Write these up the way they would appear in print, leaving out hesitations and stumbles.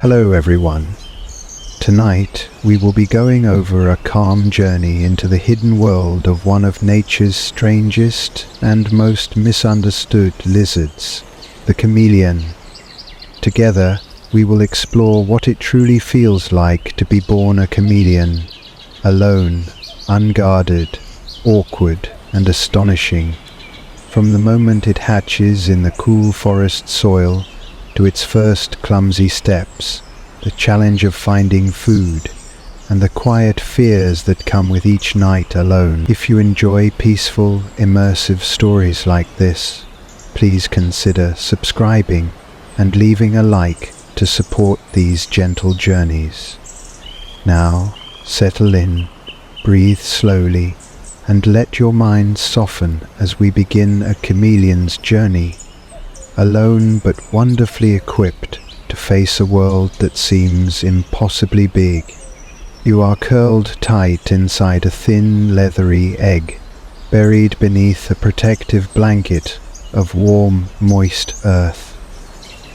Hello everyone. Tonight we will be going over a calm journey into the hidden world of one of nature's strangest and most misunderstood lizards, the chameleon. Together we will explore what it truly feels like to be born a chameleon, alone, unguarded, awkward and astonishing. From the moment it hatches in the cool forest soil to its first clumsy steps, the challenge of finding food, and the quiet fears that come with each night alone. If you enjoy peaceful, immersive stories like this, please consider subscribing and leaving a like to support these gentle journeys. Now, settle in, breathe slowly, and let your mind soften as we begin a chameleon's journey. Alone but wonderfully equipped to face a world that seems impossibly big. You are curled tight inside a thin, leathery egg, buried beneath a protective blanket of warm, moist earth.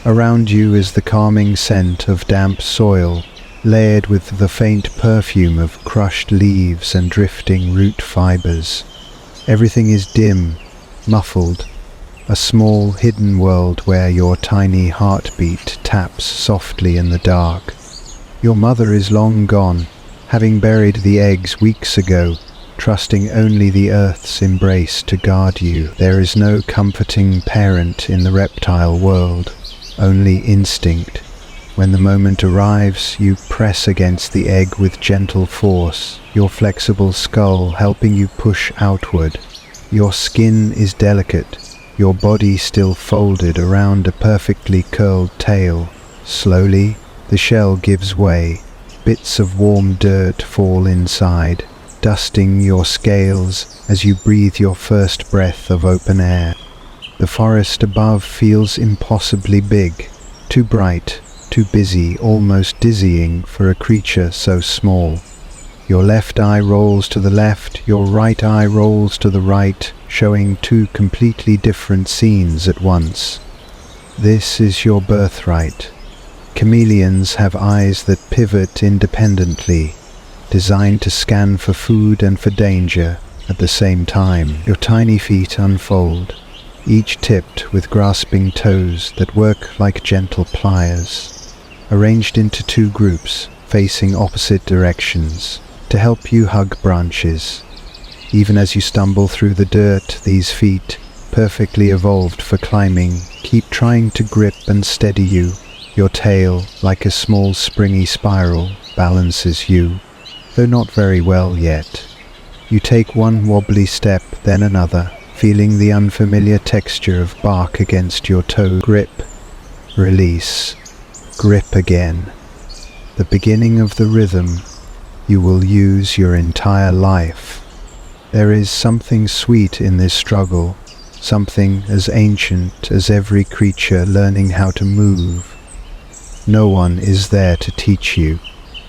Around you is the calming scent of damp soil, layered with the faint perfume of crushed leaves and drifting root fibers. Everything is dim, muffled, a small hidden world where your tiny heartbeat taps softly in the dark. Your mother is long gone, having buried the eggs weeks ago, trusting only the earth's embrace to guard you. There is no comforting parent in the reptile world, only instinct. When the moment arrives, you press against the egg with gentle force, your flexible skull helping you push outward. Your skin is delicate, your body still folded around a perfectly curled tail. Slowly, the shell gives way. Bits of warm dirt fall inside, dusting your scales as you breathe your first breath of open air. The forest above feels impossibly big, too bright, too busy, almost dizzying for a creature so small. Your left eye rolls to the left, your right eye rolls to the right, showing two completely different scenes at once. This is your birthright. Chameleons have eyes that pivot independently, designed to scan for food and for danger at the same time. Your tiny feet unfold, each tipped with grasping toes that work like gentle pliers, arranged into two groups facing opposite directions to help you hug branches. Even as you stumble through the dirt, these feet, perfectly evolved for climbing, keep trying to grip and steady you. Your tail, like a small springy spiral, balances you, though not very well yet. You take one wobbly step, then another, feeling the unfamiliar texture of bark against your toe. Grip, release, grip again. The beginning of the rhythm you will use your entire life. There is something sweet in this struggle, something as ancient as every creature learning how to move. No one is there to teach you.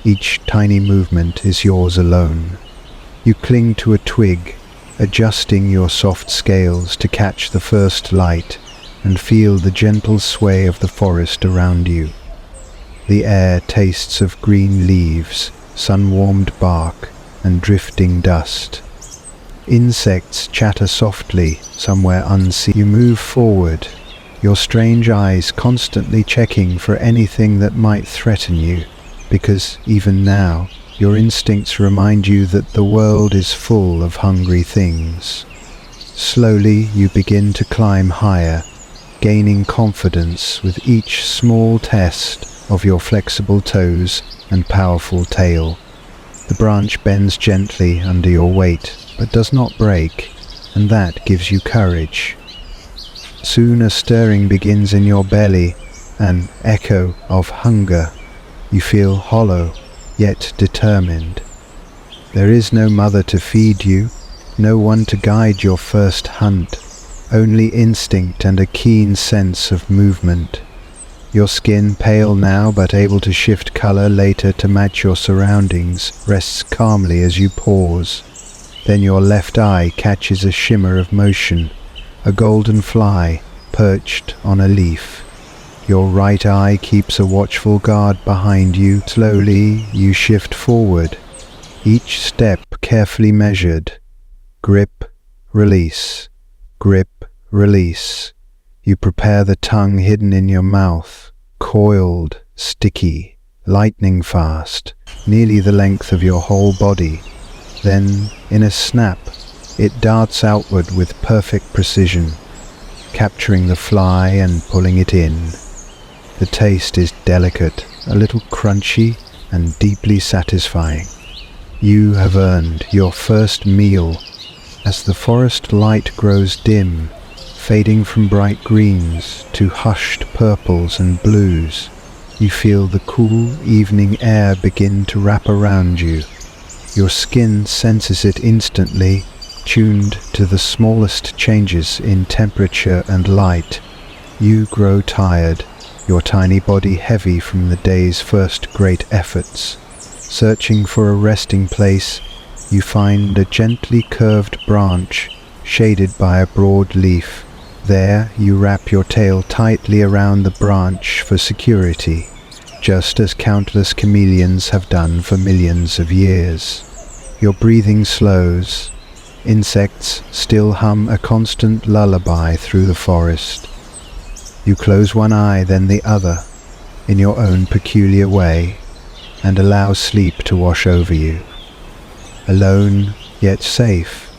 Each tiny movement is yours alone. You cling to a twig, adjusting your soft scales to catch the first light and feel the gentle sway of the forest around you. The air tastes of green leaves, sun-warmed bark, and drifting dust. Insects chatter softly, somewhere unseen. You move forward, your strange eyes constantly checking for anything that might threaten you, because even now, your instincts remind you that the world is full of hungry things. Slowly, you begin to climb higher, gaining confidence with each small test of your flexible toes and powerful tail. The branch bends gently under your weight, but does not break, and that gives you courage. Soon a stirring begins in your belly, an echo of hunger. You feel hollow, yet determined. There is no mother to feed you, no one to guide your first hunt, only instinct and a keen sense of movement. Your skin, pale now but able to shift color later to match your surroundings, rests calmly as you pause. Then your left eye catches a shimmer of motion, a golden fly perched on a leaf. Your right eye keeps a watchful guard behind you. Slowly, you shift forward, each step carefully measured. Grip, release. Grip, release. You prepare the tongue hidden in your mouth, coiled, sticky, lightning fast, nearly the length of your whole body. Then, in a snap, it darts outward with perfect precision, capturing the fly and pulling it in. The taste is delicate, a little crunchy, and deeply satisfying. You have earned your first meal. As the forest light grows dim, fading from bright greens to hushed purples and blues, you feel the cool evening air begin to wrap around you. Your skin senses it instantly, tuned to the smallest changes in temperature and light. You grow tired, your tiny body heavy from the day's first great efforts. Searching for a resting place, you find a gently curved branch, shaded by a broad leaf. There you wrap your tail tightly around the branch for security, just as countless chameleons have done for millions of years. Your breathing slows. Insects still hum a constant lullaby through the forest. You close one eye, then the other, in your own peculiar way, and allow sleep to wash over you. Alone, yet safe,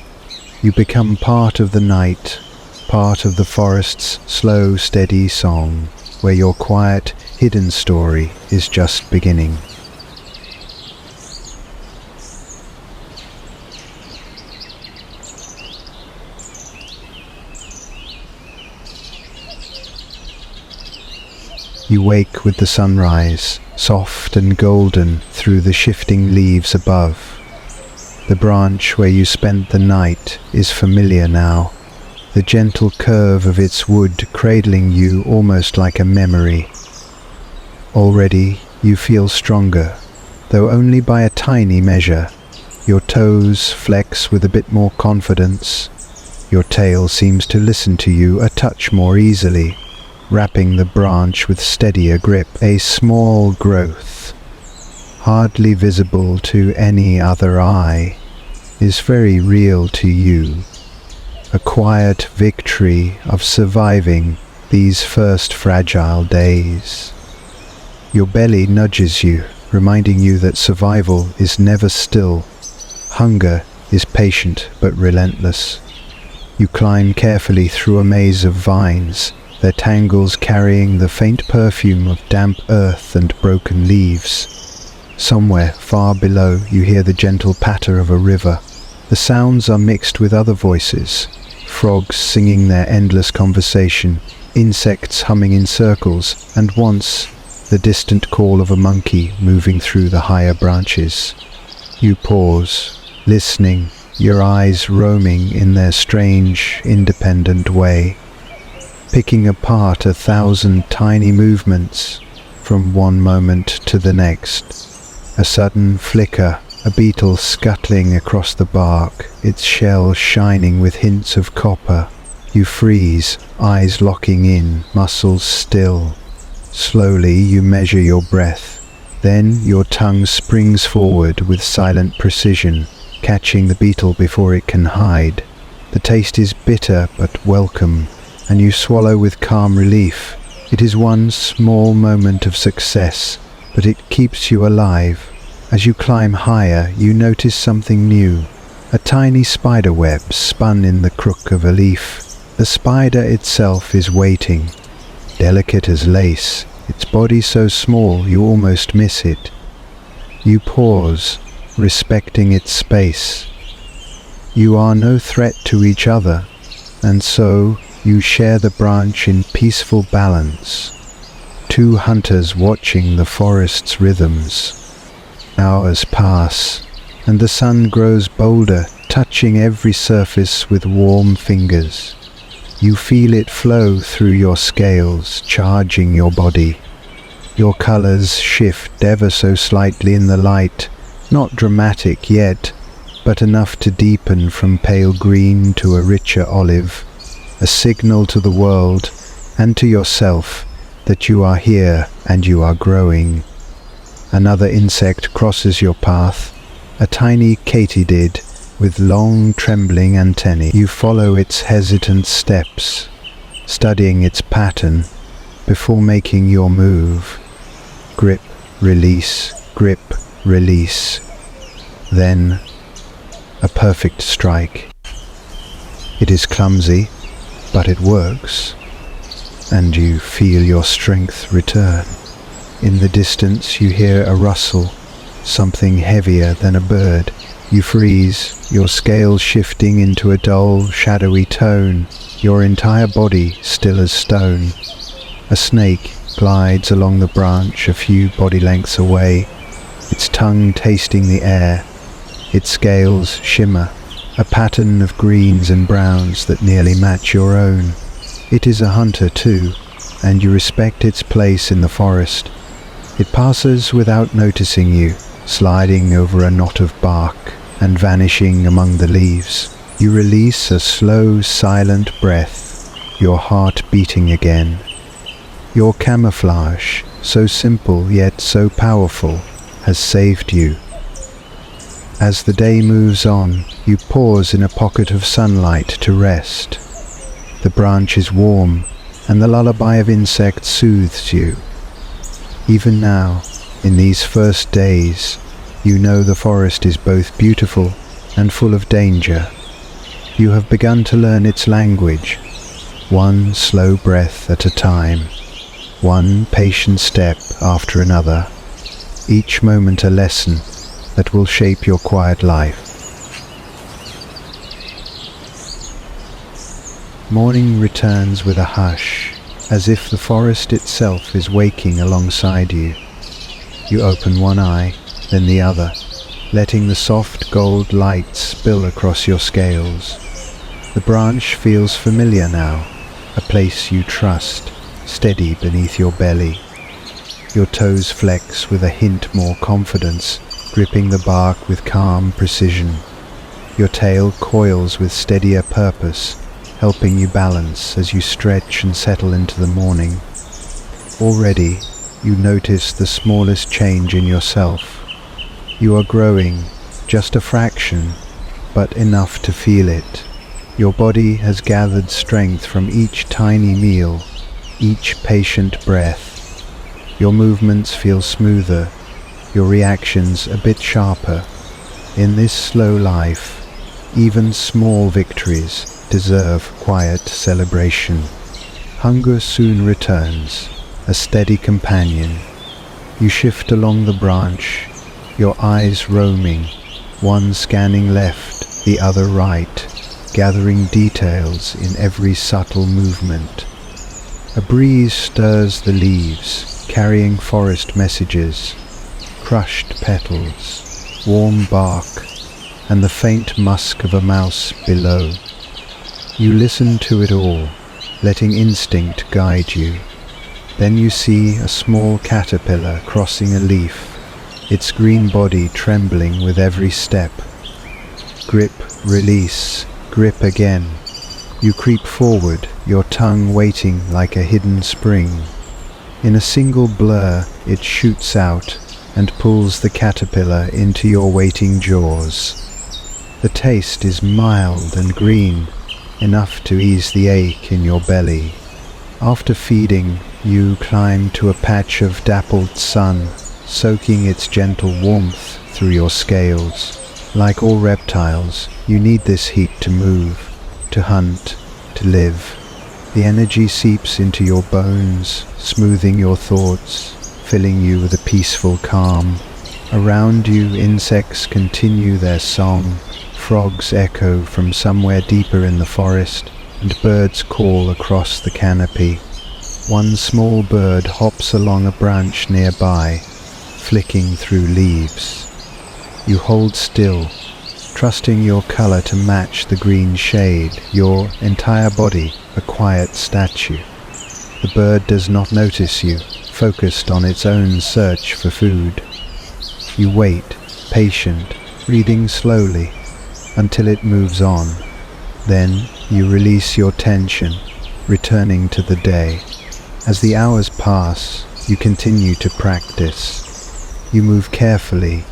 you become part of the night, part of the forest's slow, steady song, where your quiet, hidden story is just beginning. You wake with the sunrise, soft and golden through the shifting leaves above. The branch where you spent the night is familiar now, the gentle curve of its wood cradling you almost like a memory. Already you feel stronger, though only by a tiny measure. Your toes flex with a bit more confidence. Your tail seems to listen to you a touch more easily, wrapping the branch with steadier grip. A small growth, hardly visible to any other eye, is very real to you. A quiet victory of surviving these first fragile days. Your belly nudges you, reminding you that survival is never still. Hunger is patient but relentless. You climb carefully through a maze of vines, their tangles carrying the faint perfume of damp earth and broken leaves. Somewhere far below you hear the gentle patter of a river. The sounds are mixed with other voices, frogs singing their endless conversation, insects humming in circles, and once the distant call of a monkey moving through the higher branches. You pause, listening, your eyes roaming in their strange, independent way, picking apart 1,000 tiny movements from one moment to the next. A sudden flicker, a beetle scuttling across the bark, its shell shining with hints of copper. You freeze, eyes locking in, muscles still. Slowly you measure your breath. Then your tongue springs forward with silent precision, catching the beetle before it can hide. The taste is bitter but welcome, and you swallow with calm relief. It is one small moment of success, but it keeps you alive. As you climb higher, you notice something new. A tiny spider web spun in the crook of a leaf. The spider itself is waiting, delicate as lace, its body so small you almost miss it. You pause, respecting its space. You are no threat to each other, and so you share the branch in peaceful balance. Two hunters watching the forest's rhythms. Hours pass, and the sun grows bolder, touching every surface with warm fingers. You feel it flow through your scales, charging your body. Your colors shift ever so slightly in the light, not dramatic yet, but enough to deepen from pale green to a richer olive, a signal to the world and to yourself that you are here and you are growing. Another insect crosses your path, a tiny katydid with long trembling antennae. You follow its hesitant steps, studying its pattern before making your move. Grip, release, grip, release. Then, a perfect strike. It is clumsy, but it works, and you feel your strength return. In the distance you hear a rustle, something heavier than a bird. You freeze, your scales shifting into a dull, shadowy tone, your entire body still as stone. A snake glides along the branch a few body lengths away, its tongue tasting the air. Its scales shimmer, a pattern of greens and browns that nearly match your own. It is a hunter too, and you respect its place in the forest. It passes without noticing you, sliding over a knot of bark and vanishing among the leaves. You release a slow, silent breath, your heart beating again. Your camouflage, so simple yet so powerful, has saved you. As the day moves on, you pause in a pocket of sunlight to rest. The branch is warm, and the lullaby of insects soothes you. Even now, in these first days, you know the forest is both beautiful and full of danger. You have begun to learn its language, one slow breath at a time, one patient step after another, each moment a lesson that will shape your quiet life. Morning returns with a hush, as if the forest itself is waking alongside you. You open one eye, then the other, letting the soft gold light spill across your scales. The branch feels familiar now, a place you trust, steady beneath your belly. Your toes flex with a hint more confidence, gripping the bark with calm precision. Your tail coils with steadier purpose, helping you balance as you stretch and settle into the morning. Already, you notice the smallest change in yourself. You are growing, just a fraction, but enough to feel it. Your body has gathered strength from each tiny meal, each patient breath. Your movements feel smoother, your reactions a bit sharper. In this slow life, even small victories deserve quiet celebration. Hunger soon returns, a steady companion. You shift along the branch, your eyes roaming, one scanning left, the other right, gathering details in every subtle movement. A breeze stirs the leaves, carrying forest messages, crushed petals, warm bark, and the faint musk of a mouse below. You listen to it all, letting instinct guide you. Then you see a small caterpillar crossing a leaf, its green body trembling with every step. Grip, release, grip again. You creep forward, your tongue waiting like a hidden spring. In a single blur, it shoots out and pulls the caterpillar into your waiting jaws. The taste is mild and green, enough to ease the ache in your belly. After feeding, you climb to a patch of dappled sun, soaking its gentle warmth through your scales. Like all reptiles, you need this heat to move, to hunt, to live. The energy seeps into your bones, smoothing your thoughts, filling you with a peaceful calm. Around you, insects continue their song, frogs echo from somewhere deeper in the forest, and birds call across the canopy. One small bird hops along a branch nearby, flicking through leaves. You hold still, trusting your color to match the green shade, your entire body a quiet statue. The bird does not notice you, focused on its own search for food. You wait, patient, breathing slowly, until it moves on. Then you release your tension, returning to the day. As the hours pass, you continue to practice. You move carefully,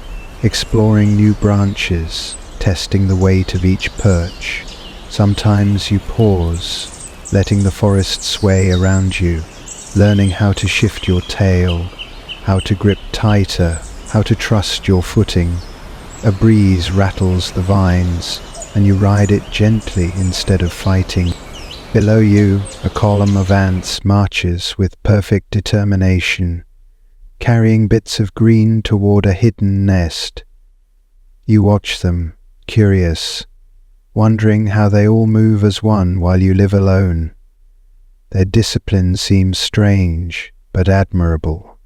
exploring new branches, testing the weight of each perch. Sometimes you pause, letting the forest sway around you, learning how to shift your tail, how to grip tighter, how to trust your footing. A breeze rattles the vines, and you ride it gently instead of fighting. Below you, a column of ants marches with perfect determination, carrying bits of green toward a hidden nest. You watch them, curious, wondering how they all move as one while you live alone. Their discipline seems strange, but admirable.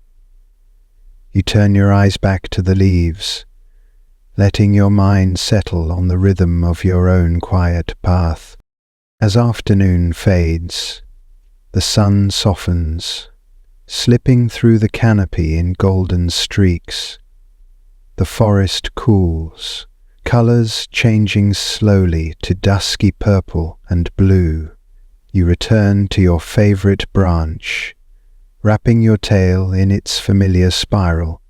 You turn your eyes back to the leaves, letting your mind settle on the rhythm of your own quiet path. As afternoon fades, the sun softens, slipping through the canopy in golden streaks. The forest cools, colors changing slowly to dusky purple and blue. You return to your favorite branch, wrapping your tail in its familiar spiral.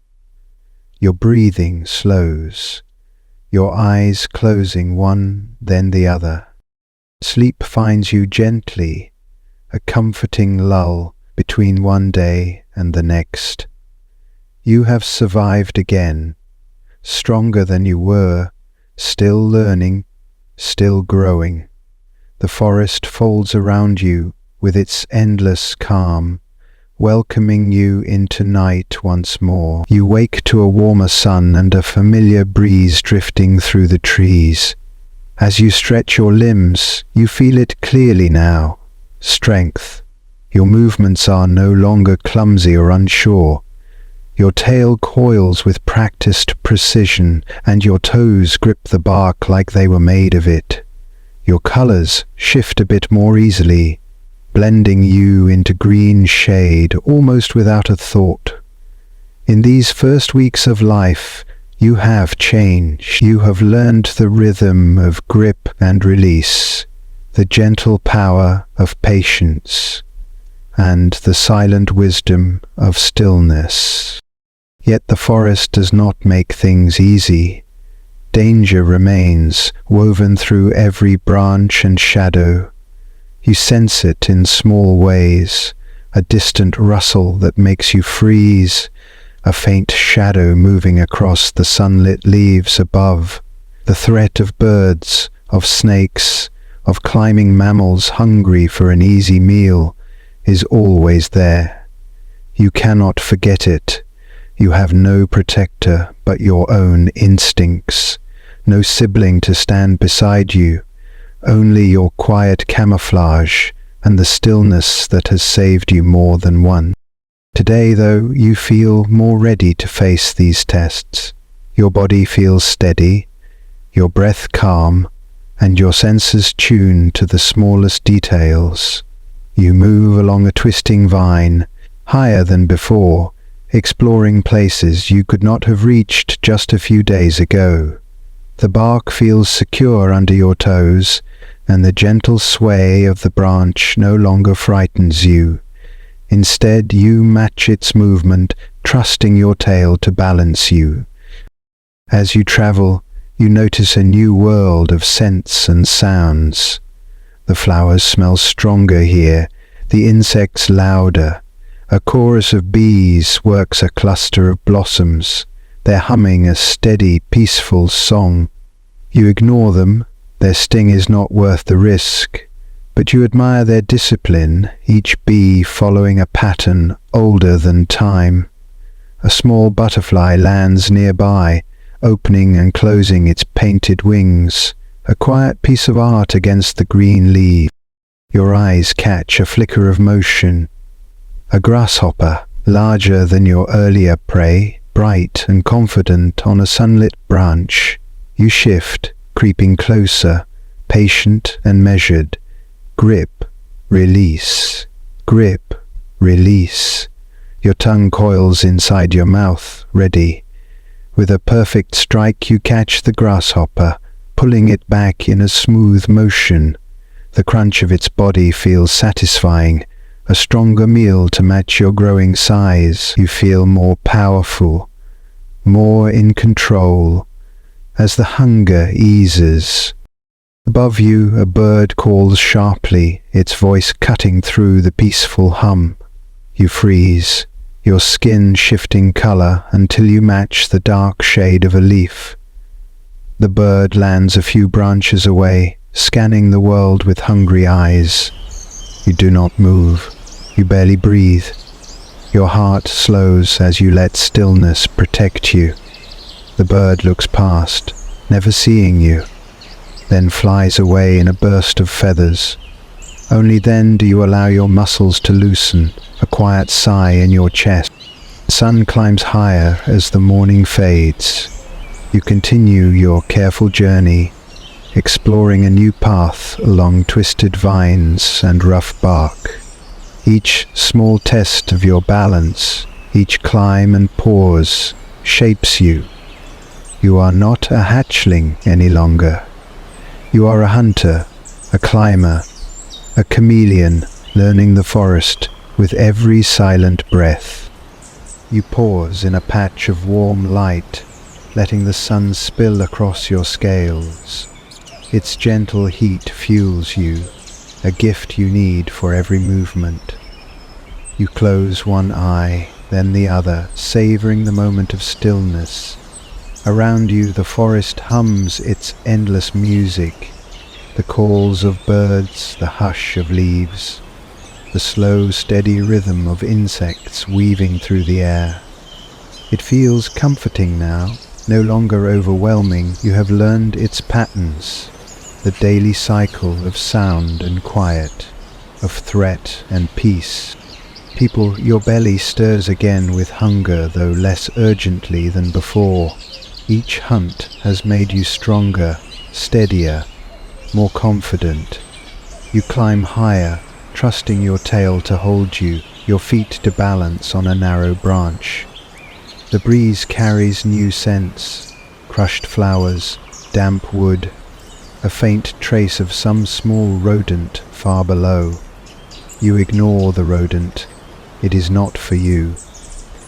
Your breathing slows, your eyes closing one, then the other. Sleep finds you gently, a comforting lull between one day and the next. You have survived again, stronger than you were, still learning, still growing. The forest folds around you with its endless calm, welcoming you into night once more. You wake to a warmer sun and a familiar breeze drifting through the trees. As you stretch your limbs, you feel it clearly now. Strength. Your movements are no longer clumsy or unsure. Your tail coils with practiced precision, and your toes grip the bark like they were made of it. Your colors shift a bit more easily, blending you into green shade almost without a thought. In these first weeks of life, you have changed. You have learned the rhythm of grip and release, the gentle power of patience, and the silent wisdom of stillness. Yet the forest does not make things easy. Danger remains, woven through every branch and shadow. You sense it in small ways, a distant rustle that makes you freeze, a faint shadow moving across the sunlit leaves above. The threat of birds, of snakes, of climbing mammals hungry for an easy meal is always there. You cannot forget it. You have no protector but your own instincts, no sibling to stand beside you, only your quiet camouflage and the stillness that has saved you more than once. Today, though, you feel more ready to face these tests. Your body feels steady, your breath calm, and your senses tuned to the smallest details. You move along a twisting vine, higher than before, exploring places you could not have reached just a few days ago. The bark feels secure under your toes, and the gentle sway of the branch no longer frightens you. Instead, you match its movement, trusting your tail to balance you. As you travel, you notice a new world of scents and sounds. The flowers smell stronger here, the insects louder. A chorus of bees works a cluster of blossoms, their humming a steady, peaceful song. You ignore them, their sting is not worth the risk, but you admire their discipline, each bee following a pattern older than time. A small butterfly lands nearby, opening and closing its painted wings, a quiet piece of art against the green leaves. Your eyes catch a flicker of motion. A grasshopper, larger than your earlier prey, bright and confident on a sunlit branch. You shift, creeping closer, patient and measured. Grip, release, grip, release. Your tongue coils inside your mouth, ready. With a perfect strike you catch the grasshopper, pulling it back in a smooth motion. The crunch of its body feels satisfying, a stronger meal to match your growing size. You feel more powerful, more in control, as the hunger eases. Above you, a bird calls sharply, its voice cutting through the peaceful hum. You freeze, your skin shifting color until you match the dark shade of a leaf. The bird lands a few branches away, scanning the world with hungry eyes. You do not move. You barely breathe. Your heart slows as you let stillness protect you. The bird looks past, never seeing you, then flies away in a burst of feathers. Only then do you allow your muscles to loosen, a quiet sigh in your chest. The sun climbs higher as the morning fades. You continue your careful journey, exploring a new path along twisted vines and rough bark. Each small test of your balance, each climb and pause, shapes you. You are not a hatchling any longer. You are a hunter, a climber, a chameleon learning the forest with every silent breath. You pause in a patch of warm light, letting the sun spill across your scales. Its gentle heat fuels you, a gift you need for every movement. You close one eye, then the other, savoring the moment of stillness. Around you the forest hums its endless music, the calls of birds, the hush of leaves, the slow, steady rhythm of insects weaving through the air. It feels comforting now, no longer overwhelming. You have learned its patterns, the daily cycle of sound and quiet, of threat and peace. Your belly stirs again with hunger, though less urgently than before. Each hunt has made you stronger, steadier, more confident. You climb higher, trusting your tail to hold you, your feet to balance on a narrow branch. The breeze carries new scents, crushed flowers, damp wood, a faint trace of some small rodent far below. You ignore the rodent. It is not for you,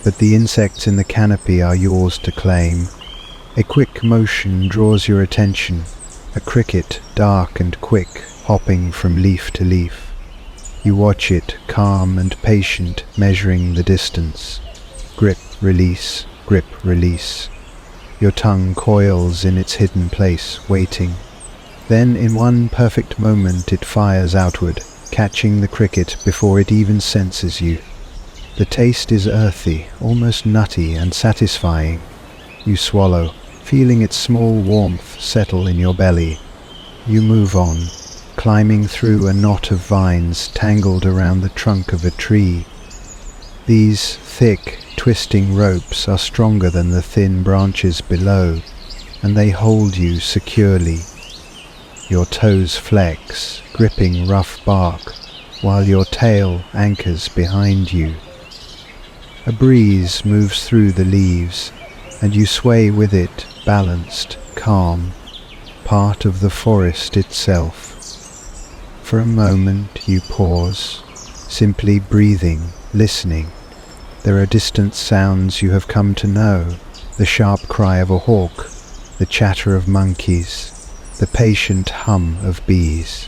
but the insects in the canopy are yours to claim. A quick motion draws your attention, a cricket, dark and quick, hopping from leaf to leaf. You watch it, calm and patient, measuring the distance. Grip, release, grip, release. Your tongue coils in its hidden place, waiting. Then in one perfect moment it fires outward, catching the cricket before it even senses you. The taste is earthy, almost nutty and satisfying. You swallow, feeling its small warmth settle in your belly. You move on, climbing through a knot of vines tangled around the trunk of a tree. These thick, twisting ropes are stronger than the thin branches below, and they hold you securely. Your toes flex, gripping rough bark, while your tail anchors behind you. A breeze moves through the leaves, and you sway with it, balanced, calm, part of the forest itself. For a moment you pause, simply breathing, listening. There are distant sounds you have come to know, the sharp cry of a hawk, the chatter of monkeys, the patient hum of bees.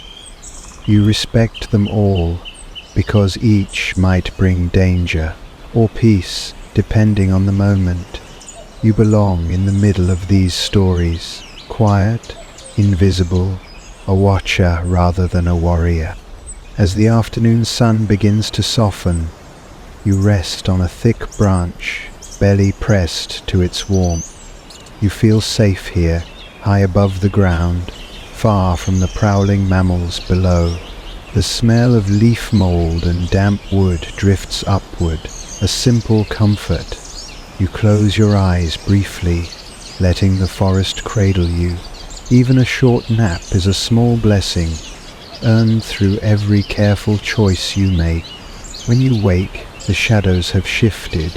You respect them all, because each might bring danger, or peace, depending on the moment. You belong in the middle of these stories, quiet, invisible, a watcher rather than a warrior. As the afternoon sun begins to soften, you rest on a thick branch, belly pressed to its warmth. You feel safe here, high above the ground, far from the prowling mammals below. The smell of leaf mold and damp wood drifts upward, a simple comfort. You close your eyes briefly, letting the forest cradle you. Even a short nap is a small blessing, earned through every careful choice you make. When you wake, the shadows have shifted.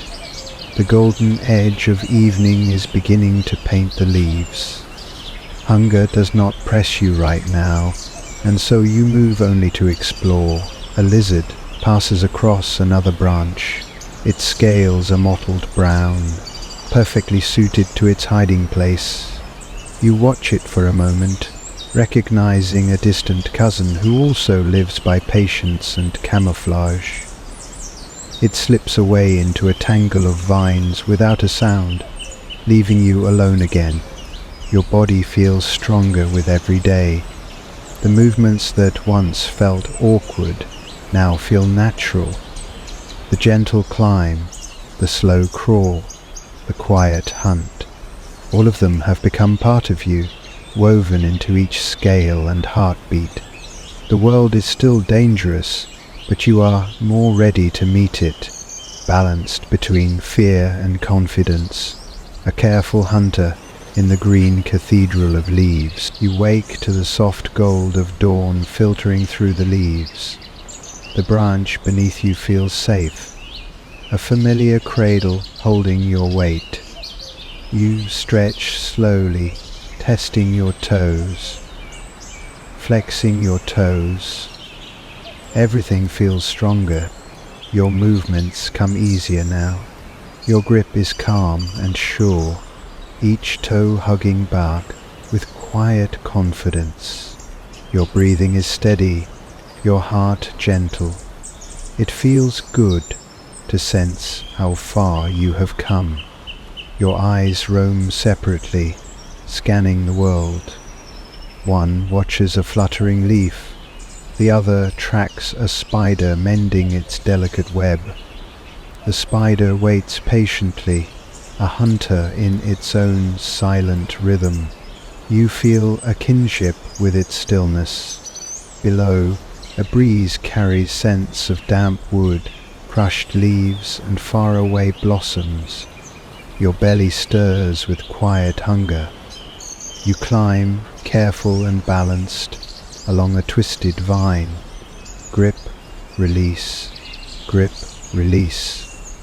The golden edge of evening is beginning to paint the leaves. Hunger does not press you right now, and so you move only to explore. A lizard, passes across another branch. Its scales are mottled brown, perfectly suited to its hiding place. You watch it for a moment, recognizing a distant cousin who also lives by patience and camouflage. It slips away into a tangle of vines without a sound, leaving you alone again. Your body feels stronger with every day. The movements that once felt awkward now feel natural. The gentle climb, the slow crawl, the quiet hunt, all of them have become part of you, woven into each scale and heartbeat. The world is still dangerous, but you are more ready to meet it, balanced between fear and confidence. A careful hunter in the green cathedral of leaves, you wake to the soft gold of dawn filtering through the leaves. The branch beneath you feels safe, a familiar cradle holding your weight. You stretch slowly, testing your toes, flexing your toes. Everything feels stronger. Your movements come easier now. Your grip is calm and sure, each toe hugging bark with quiet confidence. Your breathing is steady, your heart gentle. It feels good to sense how far you have come. Your eyes roam separately, scanning the world. One watches a fluttering leaf, the other tracks a spider mending its delicate web. The spider waits patiently, a hunter in its own silent rhythm. You feel a kinship with its stillness. Below, a breeze carries scents of damp wood, crushed leaves and faraway blossoms. Your belly stirs with quiet hunger. You climb, careful and balanced, along a twisted vine. Grip, release, grip, release.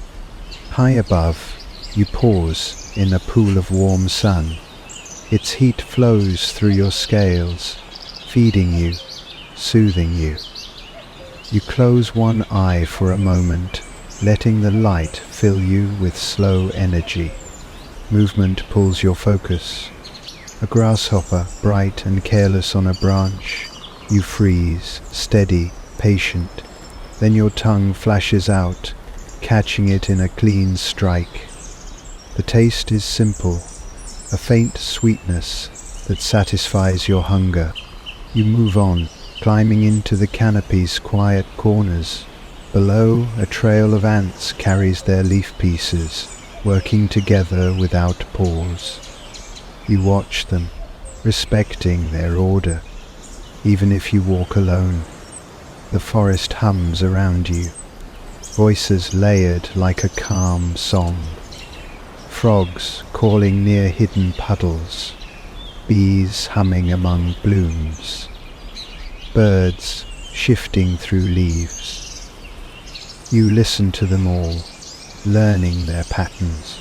High above, you pause in a pool of warm sun. Its heat flows through your scales, feeding you, soothing you. You close one eye for a moment, letting the light fill you with slow energy. Movement pulls your focus. A grasshopper, bright and careless on a branch. You freeze, steady, patient. Then your tongue flashes out, catching it in a clean strike. The taste is simple, a faint sweetness that satisfies your hunger. You move on, climbing into the canopy's quiet corners. Below, a trail of ants carries their leaf pieces, working together without pause. You watch them, respecting their order, even if you walk alone. The forest hums around you, voices layered like a calm song. Frogs calling near hidden puddles, bees humming among blooms, birds shifting through leaves. You listen to them all, learning their patterns.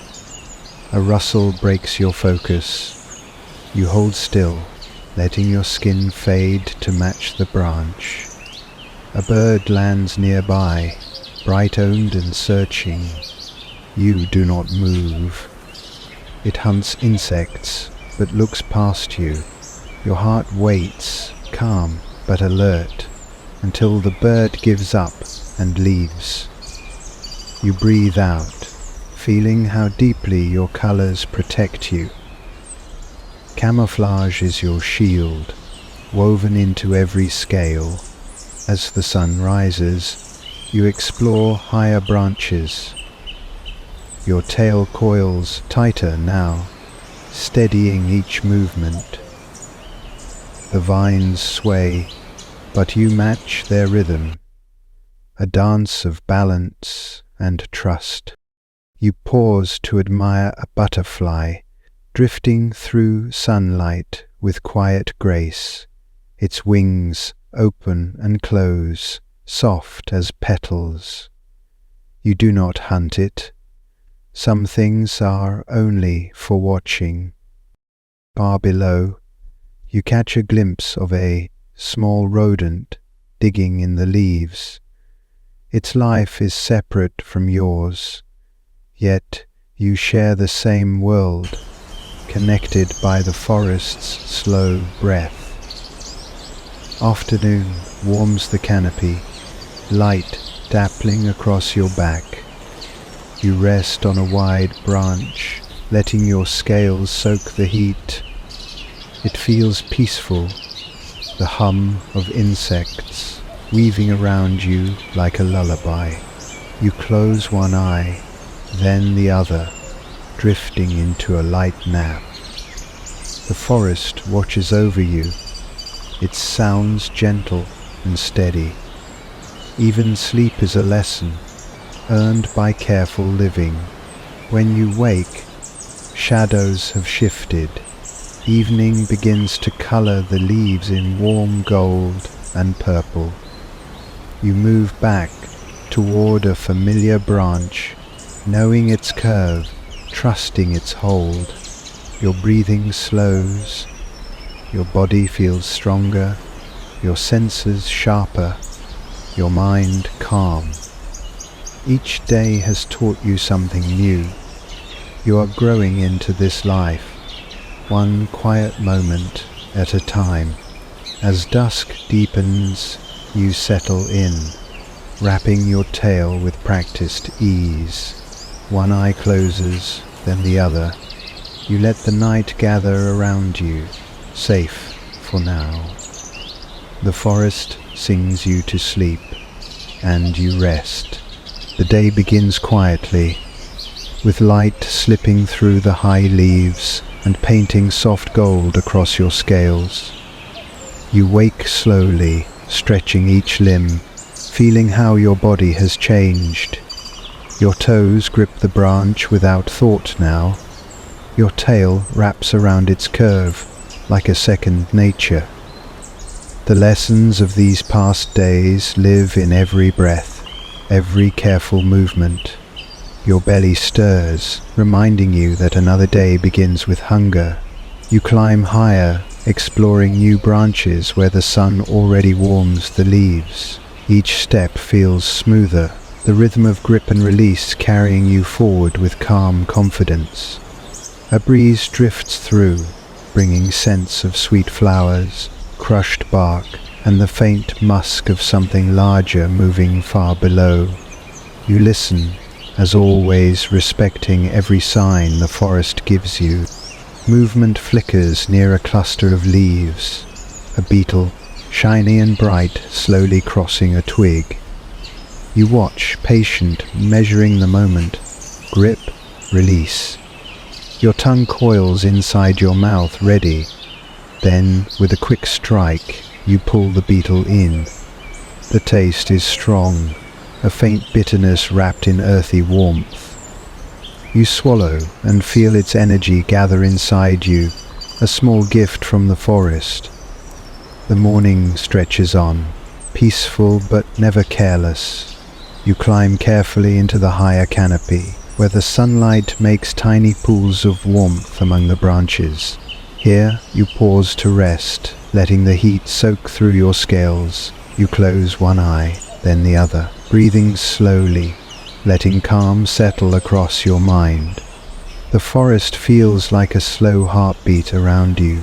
A rustle breaks your focus. You hold still, letting your skin fade to match the branch. A bird lands nearby, bright-owned and searching. You do not move. It hunts insects, but looks past you. Your heart waits, calm but alert, until the bird gives up and leaves. You breathe out, feeling how deeply your colors protect you. Camouflage is your shield, woven into every scale. As the sun rises, you explore higher branches. Your tail coils tighter now, steadying each movement. The vines sway, but you match their rhythm, a dance of balance and trust. You pause to admire a butterfly, drifting through sunlight with quiet grace, its wings open and close, soft as petals. You do not hunt it. Some things are only for watching. Far below, you catch a glimpse of a small rodent digging in the leaves. Its life is separate from yours, yet you share the same world, connected by the forest's slow breath. Afternoon warms the canopy, light dappling across your back. You rest on a wide branch, letting your scales soak the heat. It feels peaceful, the hum of insects weaving around you like a lullaby. You close one eye, then the other, drifting into a light nap. The forest watches over you, its sounds gentle and steady. Even sleep is a lesson, earned by careful living. When you wake, shadows have shifted. Evening begins to color the leaves in warm gold and purple. You move back toward a familiar branch, knowing its curve, trusting its hold. Your breathing slows, your body feels stronger, your senses sharper, your mind calm. Each day has taught you something new. You are growing into this life, one quiet moment at a time. As dusk deepens, you settle in, wrapping your tail with practiced ease. One eye closes, then the other. You let the night gather around you, safe for now. The forest sings you to sleep, and you rest. The day begins quietly, with light slipping through the high leaves and painting soft gold across your scales. You wake slowly, stretching each limb, feeling how your body has changed. Your toes grip the branch without thought now. Your tail wraps around its curve like a second nature. The lessons of these past days live in every breath, every careful movement. Your belly stirs, reminding you that another day begins with hunger. You climb higher, exploring new branches where the sun already warms the leaves. Each step feels smoother, the rhythm of grip and release carrying you forward with calm confidence. A breeze drifts through, bringing scents of sweet flowers, crushed bark, and the faint musk of something larger moving far below. You listen, as always respecting every sign the forest gives you. Movement flickers near a cluster of leaves, a beetle, shiny and bright, slowly crossing a twig. You watch, patient, measuring the moment. Grip, release. Your tongue coils inside your mouth, ready. Then, with a quick strike, you pull the beetle in. The taste is strong, a faint bitterness wrapped in earthy warmth. You swallow and feel its energy gather inside you, a small gift from the forest. The morning stretches on, peaceful but never careless. You climb carefully into the higher canopy, where the sunlight makes tiny pools of warmth among the branches. Here you pause to rest, letting the heat soak through your scales. You close one eye, then the other, breathing slowly, letting calm settle across your mind. The forest feels like a slow heartbeat around you,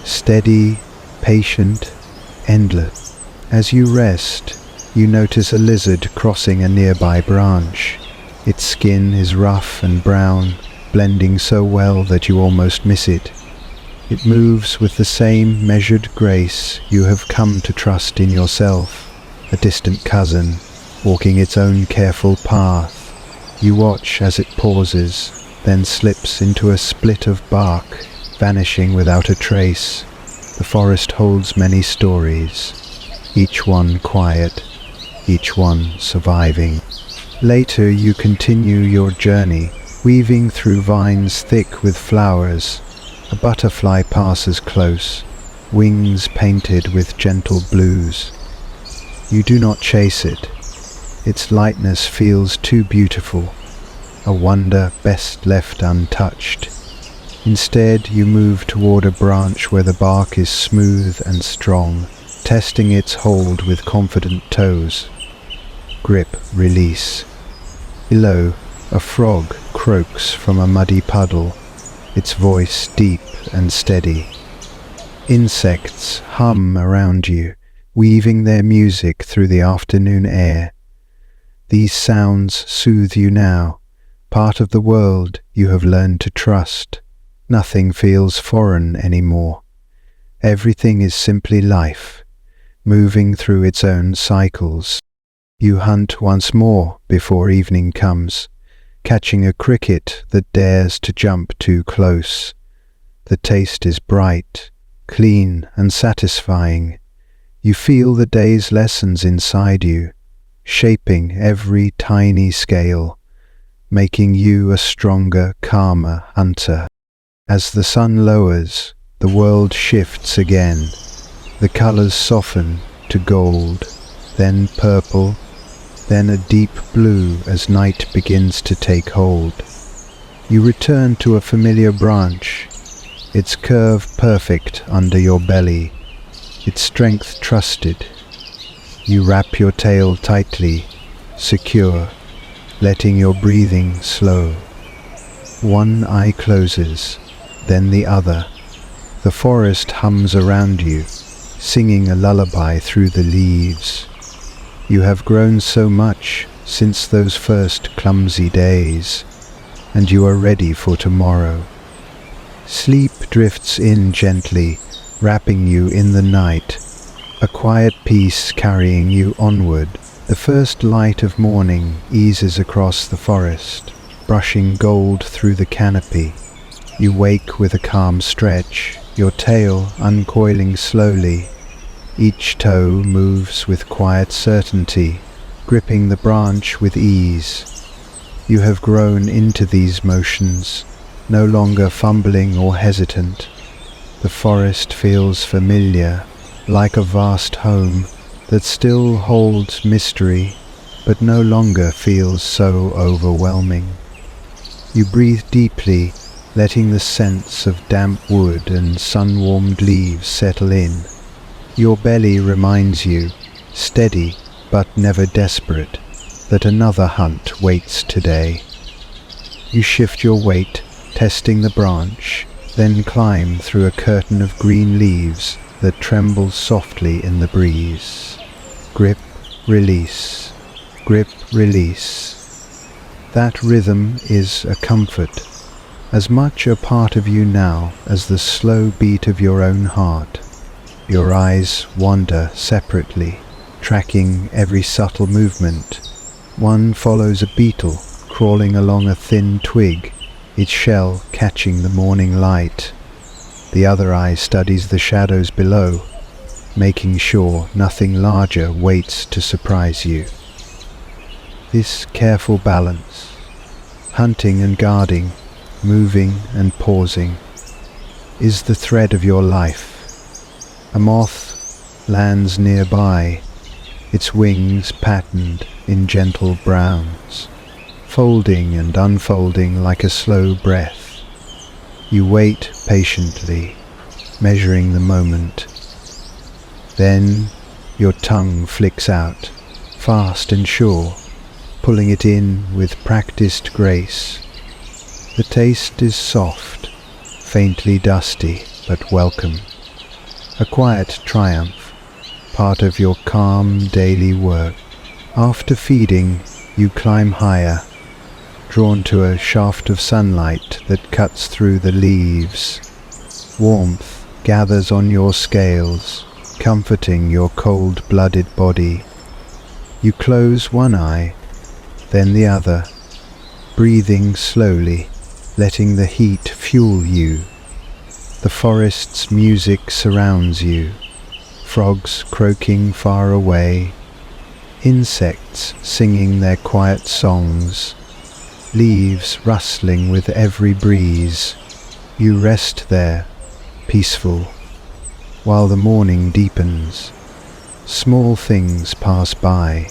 steady, patient, endless. As you rest, you notice a lizard crossing a nearby branch. Its skin is rough and brown, blending so well that you almost miss it. It moves with the same measured grace you have come to trust in yourself, a distant cousin, walking its own careful path. You watch as it pauses, then slips into a split of bark, vanishing without a trace. The forest holds many stories, each one quiet, each one surviving. Later you continue your journey, weaving through vines thick with flowers. A butterfly passes close, wings painted with gentle blues. You do not chase it. Its lightness feels too beautiful, a wonder best left untouched. Instead, you move toward a branch where the bark is smooth and strong, testing its hold with confident toes. grip, release. Below, a frog croaks from a muddy puddle, its voice deep and steady. Insects hum around you, weaving their music through the afternoon air. These sounds soothe you now, part of the world you have learned to trust. Nothing feels foreign anymore. Everything is simply life, moving through its own cycles. You hunt once more before evening comes, catching a cricket that dares to jump too close. The taste is bright, clean and satisfying. You feel the day's lessons inside you, shaping every tiny scale, making you a stronger, calmer hunter. As the sun lowers, the world shifts again. The colors soften to gold, then purple, then a deep blue as night begins to take hold. You return to a familiar branch, its curve perfect under your belly, its strength trusted. You wrap your tail tightly, secure, letting your breathing slow. One eye closes, then the other. The forest hums around you, singing a lullaby through the leaves. You have grown so much since those first clumsy days, and you are ready for tomorrow. Sleep drifts in gently, wrapping you in the night, a quiet peace carrying you onward. The first light of morning eases across the forest, brushing gold through the canopy. You wake with a calm stretch, your tail uncoiling slowly. Each toe moves with quiet certainty, gripping the branch with ease. You have grown into these motions, no longer fumbling or hesitant. The forest feels familiar, like a vast home that still holds mystery, but no longer feels so overwhelming. You breathe deeply, letting the scents of damp wood and sun-warmed leaves settle in. Your belly reminds you, steady but never desperate, that another hunt waits today. You shift your weight, testing the branch, then climb through a curtain of green leaves that trembles softly in the breeze. Grip, release, grip, release. That rhythm is a comfort, as much a part of you now as the slow beat of your own heart. Your eyes wander separately, tracking every subtle movement. One follows a beetle crawling along a thin twig, its shell catching the morning light. The other eye studies the shadows below, making sure nothing larger waits to surprise you. This careful balance, hunting and guarding, moving and pausing, is the thread of your life. A moth lands nearby, its wings patterned in gentle browns, folding and unfolding like a slow breath. You wait patiently, measuring the moment. Then your tongue flicks out, fast and sure, pulling it in with practiced grace. The taste is soft, faintly dusty, but welcome. A quiet triumph, part of your calm daily work. After feeding, you climb higher, drawn to a shaft of sunlight that cuts through the leaves. Warmth gathers on your scales, comforting your cold-blooded body. You close one eye, then the other, breathing slowly, letting the heat fuel you. The forest's music surrounds you, frogs croaking far away, insects singing their quiet songs, leaves rustling with every breeze. You rest there, peaceful, while the morning deepens. Small things pass by,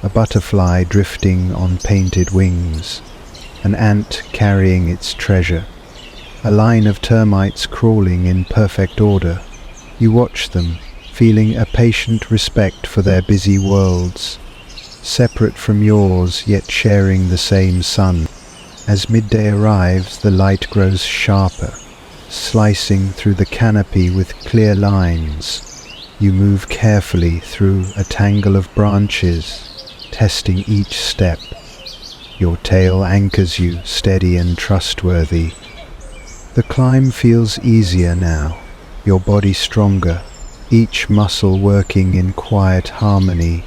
a butterfly drifting on painted wings, an ant carrying its treasure, a line of termites crawling in perfect order. You watch them, feeling a patient respect for their busy worlds. separate from yours yet sharing the same sun. As midday arrives, the light grows sharper, slicing through the canopy with clear lines. You move carefully through a tangle of branches, testing each step. Your tail anchors you, steady and trustworthy. The climb feels easier now, your body stronger, each muscle working in quiet harmony.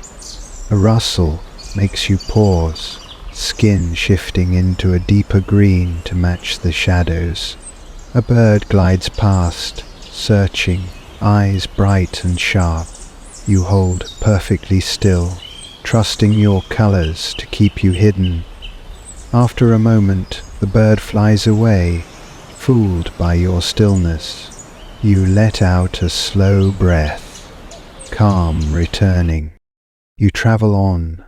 A rustle makes you pause, skin shifting into a deeper green to match the shadows. A bird glides past, searching, eyes bright and sharp. You hold perfectly still, trusting your colors to keep you hidden. After a moment, the bird flies away, fooled by your stillness. You let out a slow breath, calm returning. You travel on,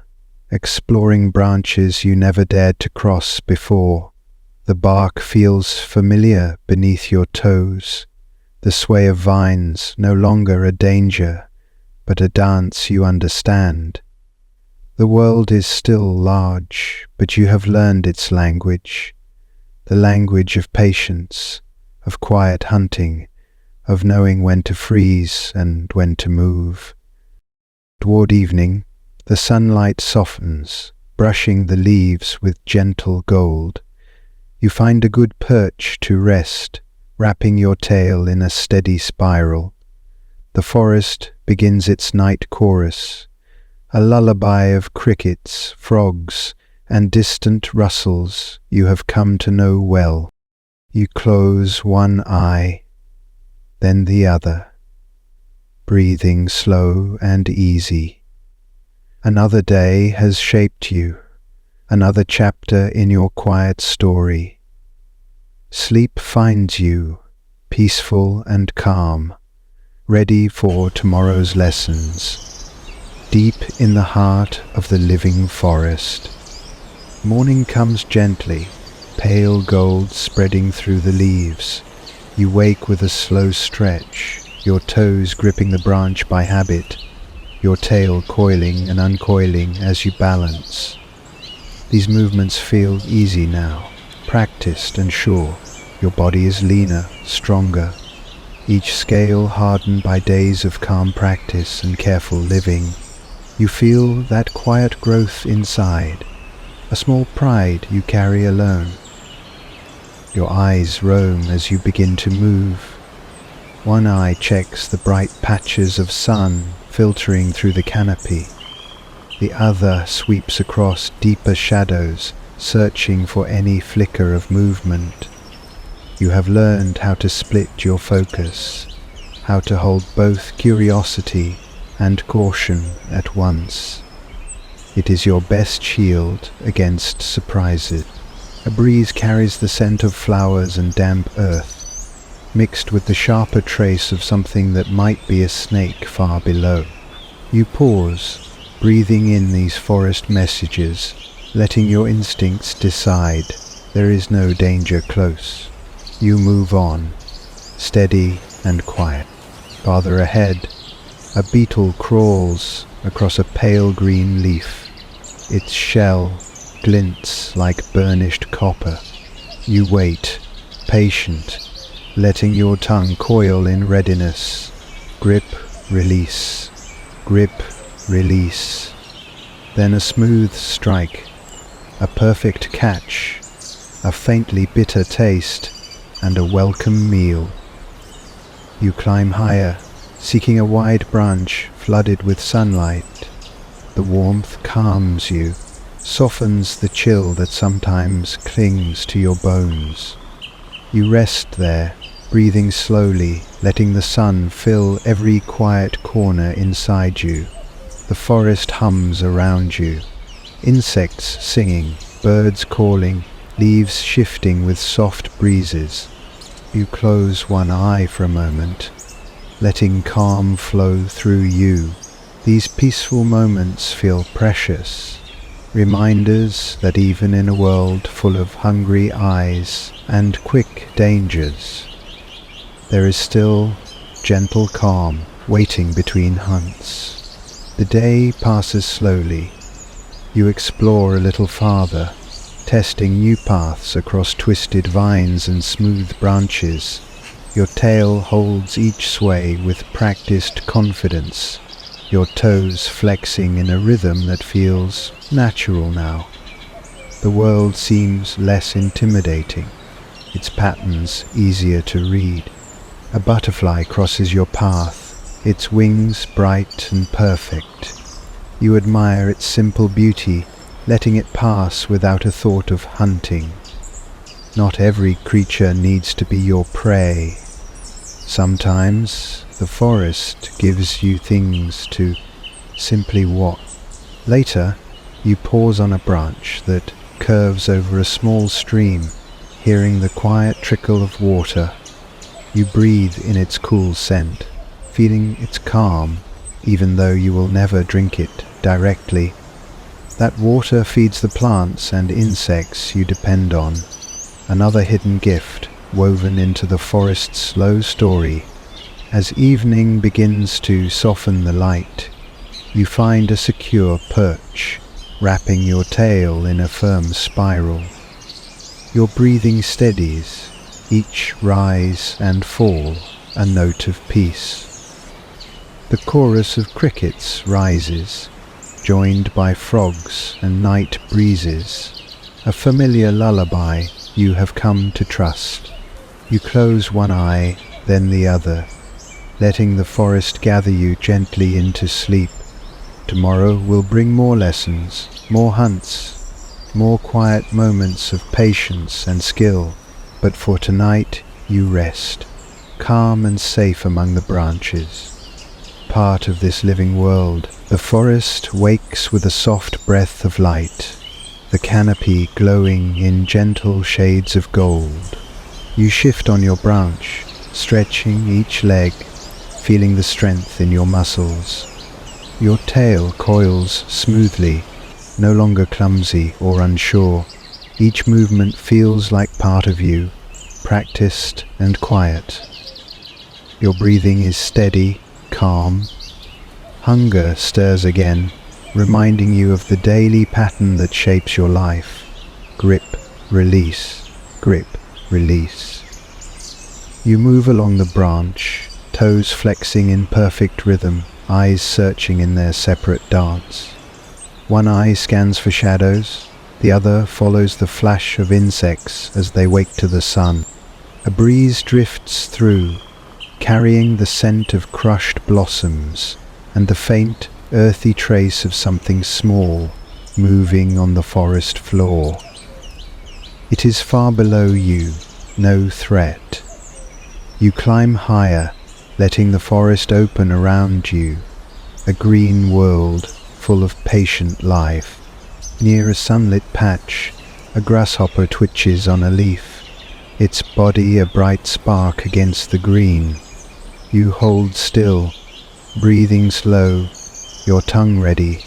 exploring branches you never dared to cross before. The bark feels familiar beneath your toes. The sway of vines no longer a danger, but a dance you understand. The world is still large, but you have learned its language. The language of patience, of quiet hunting, of knowing when to freeze and when to move. Toward evening, the sunlight softens, brushing the leaves with gentle gold. You find a good perch to rest, wrapping your tail in a steady spiral. The forest begins its night chorus, a lullaby of crickets, frogs, and distant rustles you have come to know well. You close one eye, then the other, breathing slow and easy. Another day has shaped you, another chapter in your quiet story. Sleep finds you, peaceful and calm, ready for tomorrow's lessons, deep in the heart of the living forest. Morning comes gently, pale gold spreading through the leaves. You wake with a slow stretch, your toes gripping the branch by habit, your tail coiling and uncoiling as you balance. These movements feel easy now, practiced and sure. Your body is leaner, stronger, each scale hardened by days of calm practice and careful living. You feel that quiet growth inside, a small pride you carry alone. Your eyes roam as you begin to move. One eye checks the bright patches of sun filtering through the canopy. The other sweeps across deeper shadows, searching for any flicker of movement. You have learned how to split your focus, how to hold both curiosity and caution at once. It is your best shield against surprises. A breeze carries the scent of flowers and damp earth, mixed with the sharper trace of something that might be a snake far below. You pause, breathing in these forest messages, letting your instincts decide there is no danger close. You move on, steady and quiet. Farther ahead, a beetle crawls across a pale green leaf. Its shell glints like burnished copper. You wait, patient, letting your tongue coil in readiness. Grip, release. Grip, release. Then a smooth strike, a perfect catch, a faintly bitter taste, and a welcome meal. You climb higher, seeking a wide branch flooded with sunlight. The warmth calms you, softens the chill that sometimes clings to your bones. You rest there, breathing slowly, letting the sun fill every quiet corner inside you. The forest hums around you, insects singing, birds calling, leaves shifting with soft breezes. You close one eye for a moment, letting calm flow through you. These peaceful moments feel precious, reminders that even in a world full of hungry eyes and quick dangers, there is still gentle calm waiting between hunts. The day passes slowly, You explore a little farther, testing new paths across twisted vines and smooth branches. Your tail holds each sway with practiced confidence, your toes flexing in a rhythm that feels natural now. The world seems less intimidating, its patterns easier to read. A butterfly crosses your path, its wings bright and perfect. You admire its simple beauty, letting it pass without a thought of hunting. Not every creature needs to be your prey. Sometimes the forest gives you things to simply watch. Later, you pause on a branch that curves over a small stream, hearing the quiet trickle of water. You breathe in its cool scent, feeling its calm, even though you will never drink it directly. That water feeds the plants and insects you depend on, another hidden gift woven into the forest's slow story. As evening begins to soften the light, you find a secure perch, wrapping your tail in a firm spiral. Your breathing steadies, each rise and fall a note of peace. The chorus of crickets rises, joined by frogs and night breezes, a familiar lullaby you have come to trust. You close one eye, then the other, letting the forest gather you gently into sleep. Tomorrow will bring more lessons, more hunts, more quiet moments of patience and skill, but for tonight you rest, calm and safe among the branches. Part of this living world, the forest wakes with a soft breath of light, the canopy glowing in gentle shades of gold. You shift on your branch, stretching each leg, feeling the strength in your muscles. Your tail coils smoothly, no longer clumsy or unsure. Each movement feels like part of you, practiced and quiet. Your breathing is steady, calm. Hunger stirs again, reminding you of the daily pattern that shapes your life. Grip, release, grip, release. You move along the branch, toes flexing in perfect rhythm, eyes searching in their separate dance. One eye scans for shadows, the other follows the flash of insects as they wake to the sun. A breeze drifts through, carrying the scent of crushed blossoms and the faint, earthy trace of something small moving on the forest floor. It is far below you, no threat. You climb higher, letting the forest open around you, a green world full of patient life. Near a sunlit patch, a grasshopper twitches on a leaf, its body a bright spark against the green. You hold still, breathing slow, your tongue ready,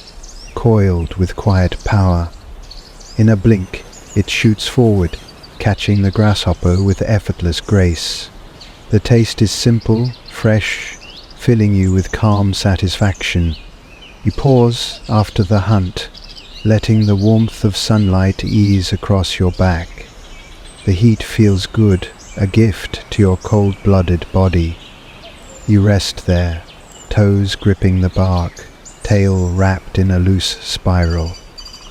coiled with quiet power. In a blink, it shoots forward, catching the grasshopper with effortless grace. The taste is simple, fresh, filling you with calm satisfaction. You pause after the hunt, letting the warmth of sunlight ease across your back. The heat feels good, a gift to your cold-blooded body. You rest there, toes gripping the bark, tail wrapped in a loose spiral.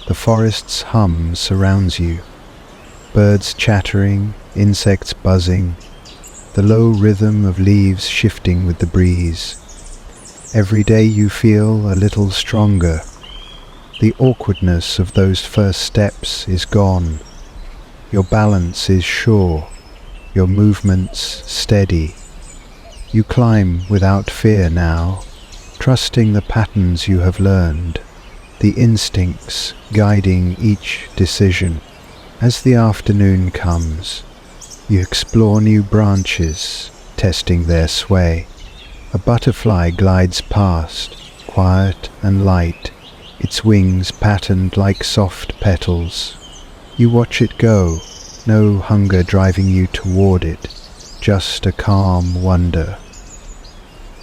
The forest's hum surrounds you. Birds chattering, insects buzzing, the low rhythm of leaves shifting with the breeze. Every day you feel a little stronger. The awkwardness of those first steps is gone. Your balance is sure, your movements steady. You climb without fear now, trusting the patterns you have learned, the instincts guiding each decision. As the afternoon comes, you explore new branches, testing their sway. A butterfly glides past, quiet and light, its wings patterned like soft petals. You watch it go, no hunger driving you toward it, just a calm wonder.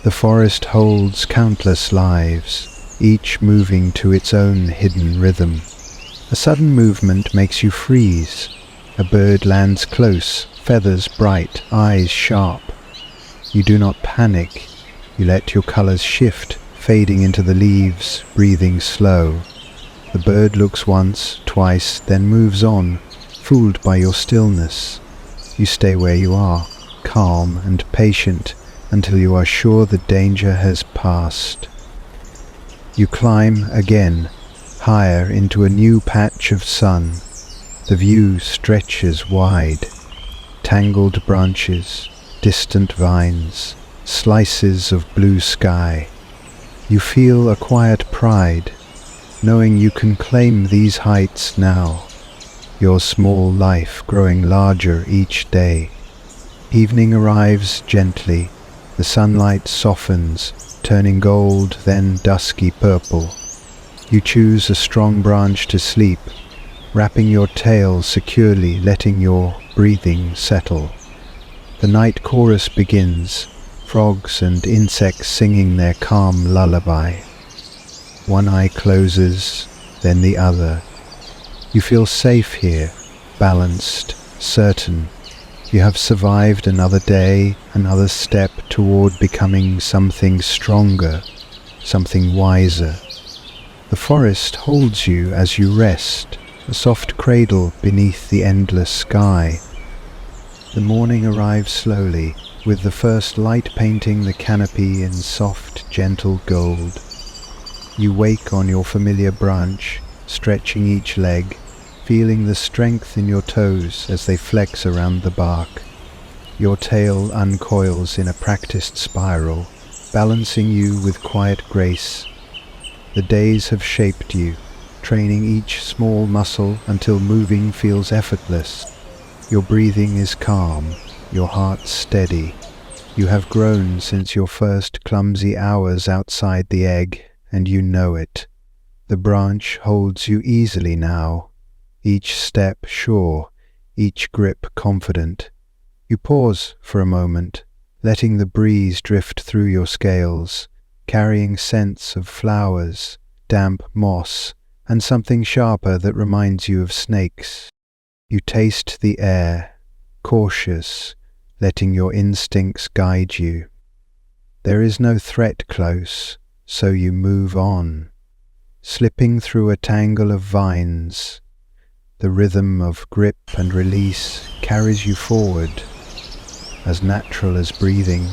The forest holds countless lives, each moving to its own hidden rhythm. A sudden movement makes you freeze. A bird lands close, feathers bright, eyes sharp. You do not panic. You let your colors shift, fading into the leaves, breathing slow. The bird looks once, twice, then moves on, fooled by your stillness. You stay where you are, calm and patient, until you are sure the danger has passed. You climb again, higher into a new patch of sun. The view stretches wide. Tangled branches, distant vines, slices of blue sky. You feel a quiet pride, knowing you can claim these heights now, your small life growing larger each day. Evening arrives gently, the sunlight softens, turning gold, then dusky purple. You choose a strong branch to sleep, wrapping your tail securely, letting your breathing settle. The night chorus begins, frogs and insects singing their calm lullaby. One eye closes, then the other. You feel safe here, balanced, certain. You have survived another day, another step toward becoming something stronger, something wiser. The forest holds you as you rest, a soft cradle beneath the endless sky. The morning arrives slowly, with the first light painting the canopy in soft, gentle gold. You wake on your familiar branch, stretching each leg, feeling the strength in your toes as they flex around the bark. Your tail uncoils in a practiced spiral, balancing you with quiet grace. The days have shaped you, training each small muscle until moving feels effortless. Your breathing is calm, your heart steady. You have grown since your first clumsy hours outside the egg, and you know it. The branch holds you easily now, each step sure, each grip confident. You pause for a moment, letting the breeze drift through your scales, carrying scents of flowers, damp moss, and something sharper that reminds you of snakes. You taste the air, cautious, letting your instincts guide you. There is no threat close, so you move on, slipping through a tangle of vines. The rhythm of grip and release carries you forward. As natural as breathing,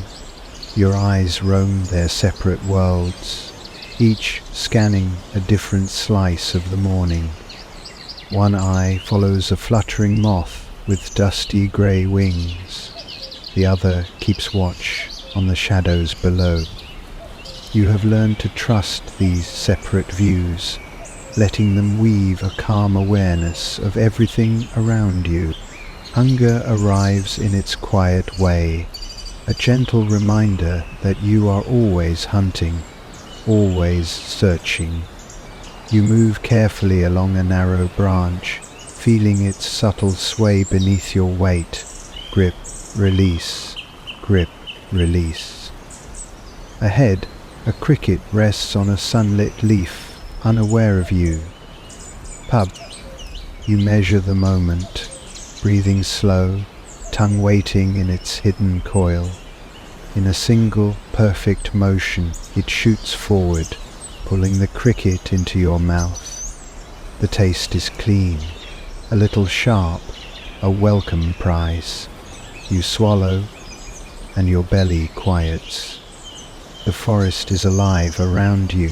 your eyes roam their separate worlds, each scanning a different slice of the morning. One eye follows a fluttering moth with dusty grey wings. The other keeps watch on the shadows below. You have learned to trust these separate views, letting them weave a calm awareness of everything around you. Hunger arrives in its quiet way, a gentle reminder that you are always hunting, always searching. You move carefully along a narrow branch, feeling its subtle sway beneath your weight. Grip, release, grip, release. Ahead, a cricket rests on a sunlit leaf, unaware of you. Pub. You measure the moment, breathing slow, tongue waiting in its hidden coil. In a single, perfect motion, it shoots forward, pulling the cricket into your mouth. The taste is clean, a little sharp, a welcome prize. You swallow, and your belly quiets. The forest is alive around you.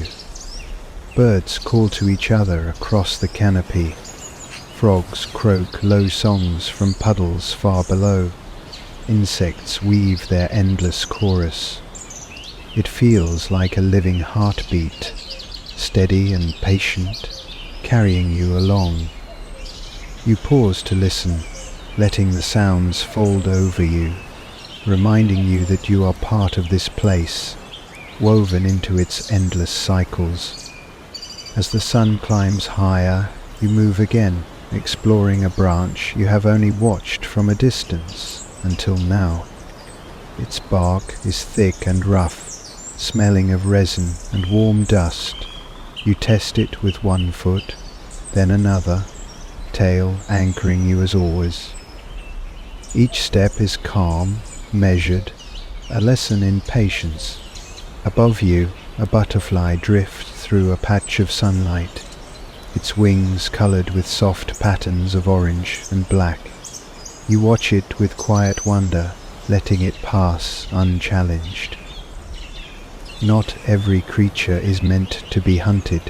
Birds call to each other across the canopy. Frogs croak low songs from puddles far below. Insects weave their endless chorus. It feels like a living heartbeat, steady and patient, carrying you along. You pause to listen, letting the sounds fold over you, reminding you that you are part of this place, woven into its endless cycles. As the sun climbs higher, you move again, exploring a branch you have only watched from a distance until now. Its bark is thick and rough, smelling of resin and warm dust. You test it with one foot, then another, tail anchoring you as always. Each step is calm, measured, a lesson in patience. Above you, a butterfly drifts through a patch of sunlight, its wings coloured with soft patterns of orange and black. You watch it with quiet wonder, letting it pass unchallenged. Not every creature is meant to be hunted.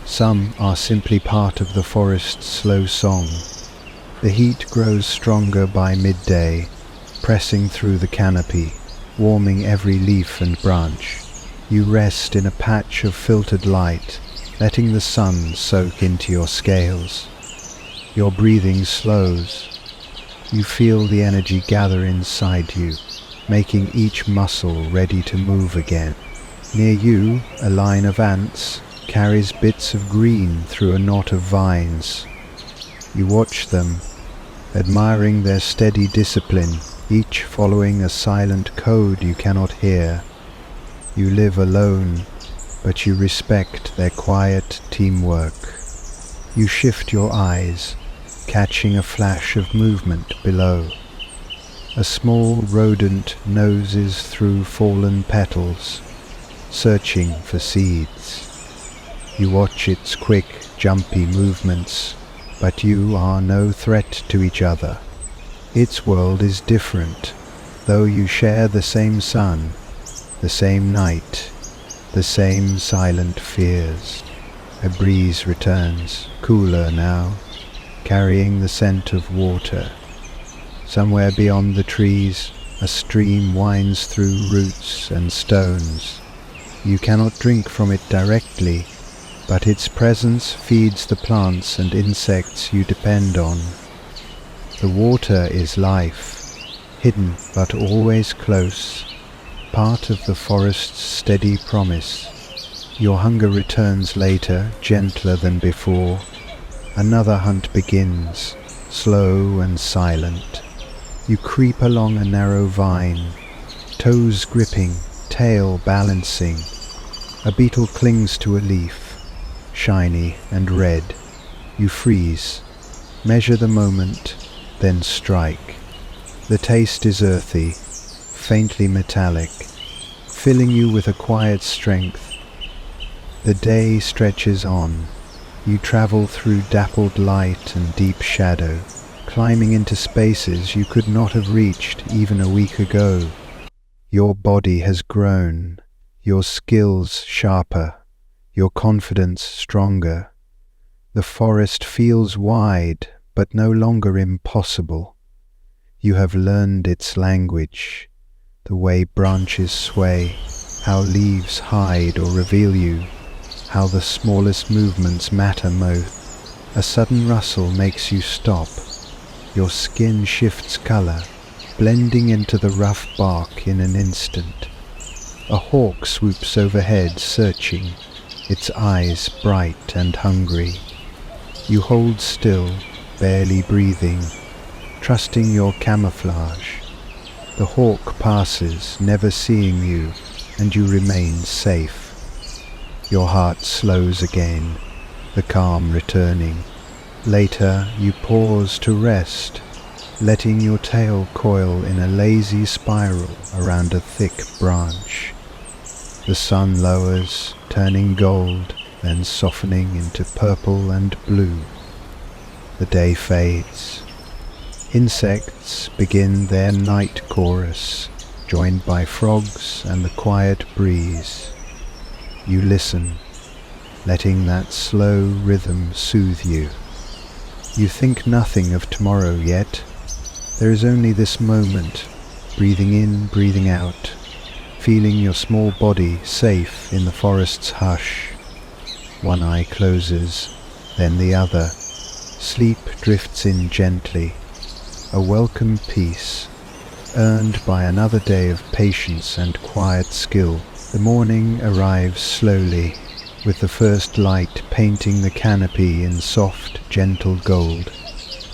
Some are simply part of the forest's slow song. The heat grows stronger by midday, pressing through the canopy, warming every leaf and branch. You rest in a patch of filtered light, letting the sun soak into your scales. Your breathing slows. You feel the energy gather inside you, making each muscle ready to move again. Near you, a line of ants carries bits of green through a knot of vines. You watch them, admiring their steady discipline, each following a silent code you cannot hear. You live alone, but you respect their quiet teamwork. You shift your eyes, catching a flash of movement below. A small rodent noses through fallen petals, searching for seeds. You watch its quick, jumpy movements, but you are no threat to each other. Its world is different, though you share the same sun, the same night, the same silent fears. A breeze returns, cooler now, carrying the scent of water. Somewhere beyond the trees, a stream winds through roots and stones. You cannot drink from it directly, but its presence feeds the plants and insects you depend on. The water is life, hidden but always close, part of the forest's steady promise. Your hunger returns later, gentler than before. Another hunt begins, slow and silent. You creep along a narrow vine, toes gripping, tail balancing. A beetle clings to a leaf, shiny and red. You freeze, measure the moment, then strike. The taste is earthy, faintly metallic, filling you with a quiet strength. The day stretches on. You travel through dappled light and deep shadow, climbing into spaces you could not have reached even a week ago. Your body has grown, your skills sharper, your confidence stronger. The forest feels wide, but no longer impossible. You have learned its language, the way branches sway, how leaves hide or reveal you, how the smallest movements matter most. A sudden rustle makes you stop. Your skin shifts color, blending into the rough bark in an instant. A hawk swoops overhead, searching, its eyes bright and hungry. You hold still, barely breathing, trusting your camouflage. The hawk passes, never seeing you, and you remain safe. Your heart slows again, the calm returning. Later, you pause to rest, letting your tail coil in a lazy spiral around a thick branch. The sun lowers, turning gold, then softening into purple and blue. The day fades. Insects begin their night chorus, joined by frogs and the quiet breeze. You listen, letting that slow rhythm soothe you. You think nothing of tomorrow yet. There is only this moment, breathing in, breathing out, feeling your small body safe in the forest's hush. One eye closes, then the other. Sleep drifts in gently, a welcome peace, earned by another day of patience and quiet skill. The morning arrives slowly, with the first light painting the canopy in soft, gentle gold.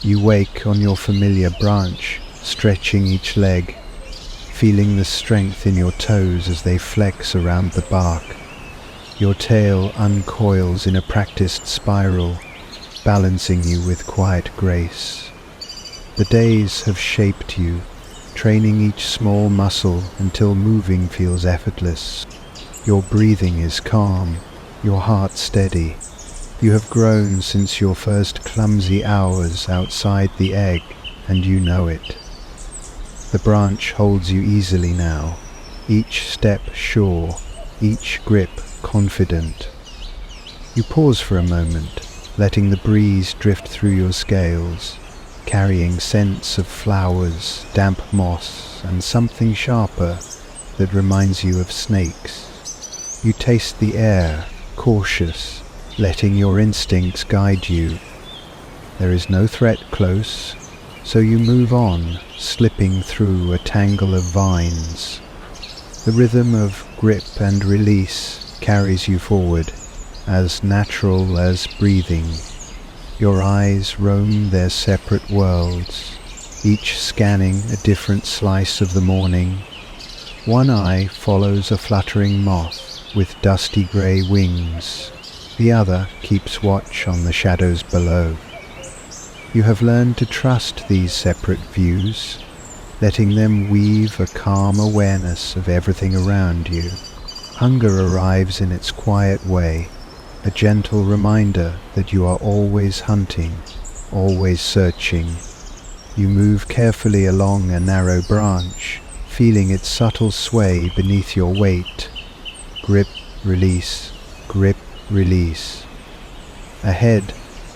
You wake on your familiar branch, stretching each leg, feeling the strength in your toes as they flex around the bark. Your tail uncoils in a practiced spiral, balancing you with quiet grace. The days have shaped you, training each small muscle until moving feels effortless. Your breathing is calm, your heart steady. You have grown since your first clumsy hours outside the egg, and you know it. The branch holds you easily now, each step sure, each grip confident. You pause for a moment, letting the breeze drift through your scales, carrying scents of flowers, damp moss, and something sharper that reminds you of snakes. You taste the air, cautious, letting your instincts guide you. There is no threat close, so you move on, slipping through a tangle of vines. The rhythm of grip and release carries you forward, as natural as breathing. Your eyes roam their separate worlds, each scanning a different slice of the morning. One eye follows a fluttering moth with dusty grey wings. The other keeps watch on the shadows below. You have learned to trust these separate views, letting them weave a calm awareness of everything around you. Hunger arrives in its quiet way, a gentle reminder that you are always hunting, always searching. You move carefully along a narrow branch, feeling its subtle sway beneath your weight. Grip, release, grip, release. Ahead,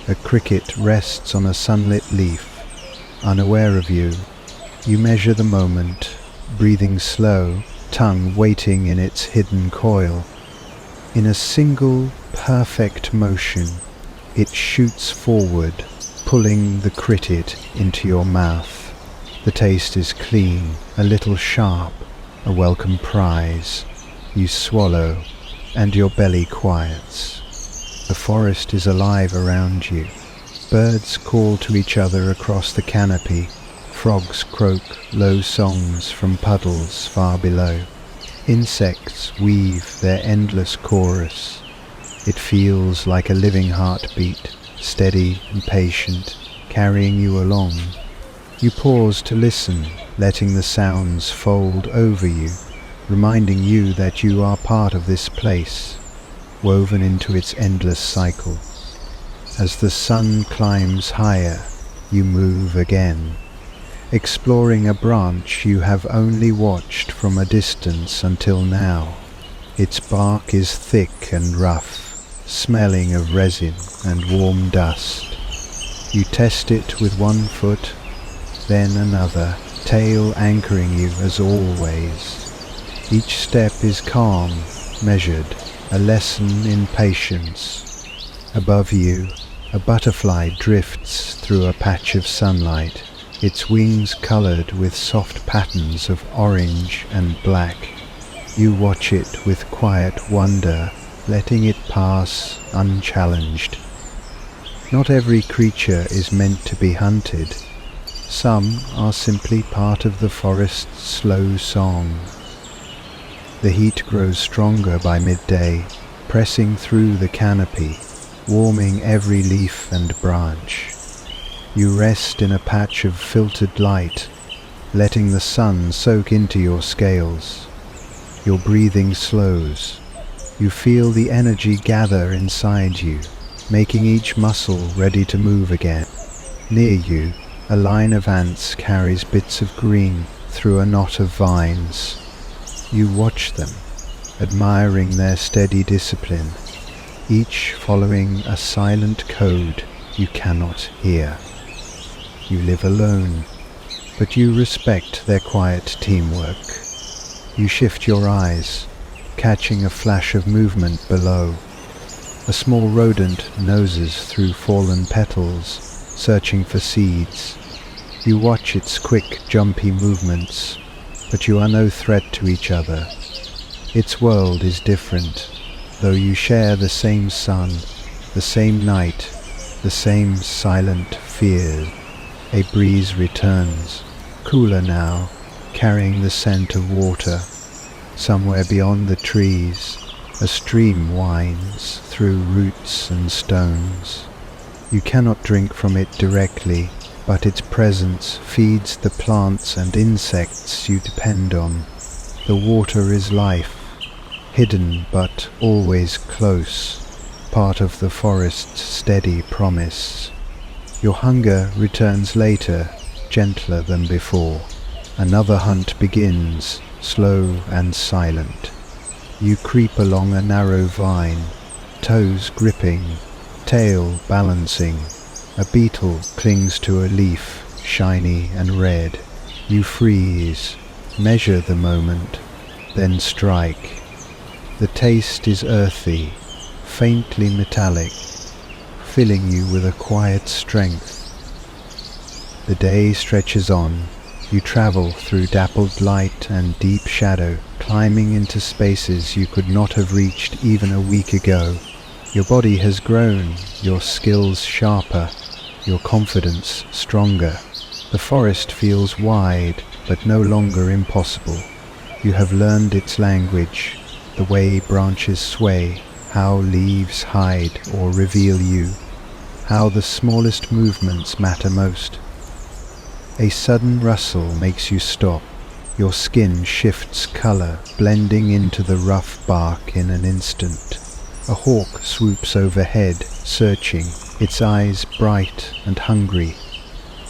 a cricket rests on a sunlit leaf. Unaware of you, you measure the moment, breathing slow, tongue waiting in its hidden coil. In a single, perfect motion, it shoots forward, pulling the cricket into your mouth. The taste is clean, a little sharp, a welcome prize. You swallow, and your belly quiets. The forest is alive around you. Birds call to each other across the canopy. Frogs croak low songs from puddles far below. Insects weave their endless chorus. It feels like a living heartbeat, steady and patient, carrying you along. You pause to listen, letting the sounds fold over you, reminding you that you are part of this place, woven into its endless cycle. As the sun climbs higher, you move again, exploring a branch you have only watched from a distance until now. Its bark is thick and rough, smelling of resin and warm dust. You test it with one foot, then another, tail anchoring you as always. Each step is calm, measured, a lesson in patience. Above you, a butterfly drifts through a patch of sunlight, its wings colored with soft patterns of orange and black. You watch it with quiet wonder, letting it pass unchallenged. Not every creature is meant to be hunted. Some are simply part of the forest's slow song. The heat grows stronger by midday, pressing through the canopy, warming every leaf and branch. You rest in a patch of filtered light, letting the sun soak into your scales. Your breathing slows. You feel the energy gather inside you, making each muscle ready to move again. Near you, a line of ants carries bits of green through a knot of vines. You watch them, admiring their steady discipline, each following a silent code you cannot hear. You live alone, but you respect their quiet teamwork. You shift your eyes, catching a flash of movement below. A small rodent noses through fallen petals, searching for seeds. You watch its quick, jumpy movements, but you are no threat to each other. Its world is different, though you share the same sun, the same night, the same silent fears. A breeze returns, cooler now, carrying the scent of water. Somewhere beyond the trees, A stream winds through roots and stones. You cannot drink from it directly, but its presence feeds the plants and insects you depend on. The water is life, hidden but always close, part of the forest's steady promise. Your hunger returns later, gentler than before. Another hunt begins, slow and silent. You creep along a narrow vine, toes gripping, tail balancing. A beetle clings to a leaf, shiny and red. You freeze, measure the moment, then strike. The taste is earthy, faintly metallic, filling you with a quiet strength. The day stretches on. You travel through dappled light and deep shadow, climbing into spaces you could not have reached even a week ago. Your body has grown, your skills sharper, your confidence stronger. The forest feels wide, but no longer impossible. You have learned its language, the way branches sway, how leaves hide or reveal you, how the smallest movements matter most. A sudden rustle makes you stop. Your skin shifts color, blending into the rough bark in an instant. A hawk swoops overhead, searching, its eyes bright and hungry.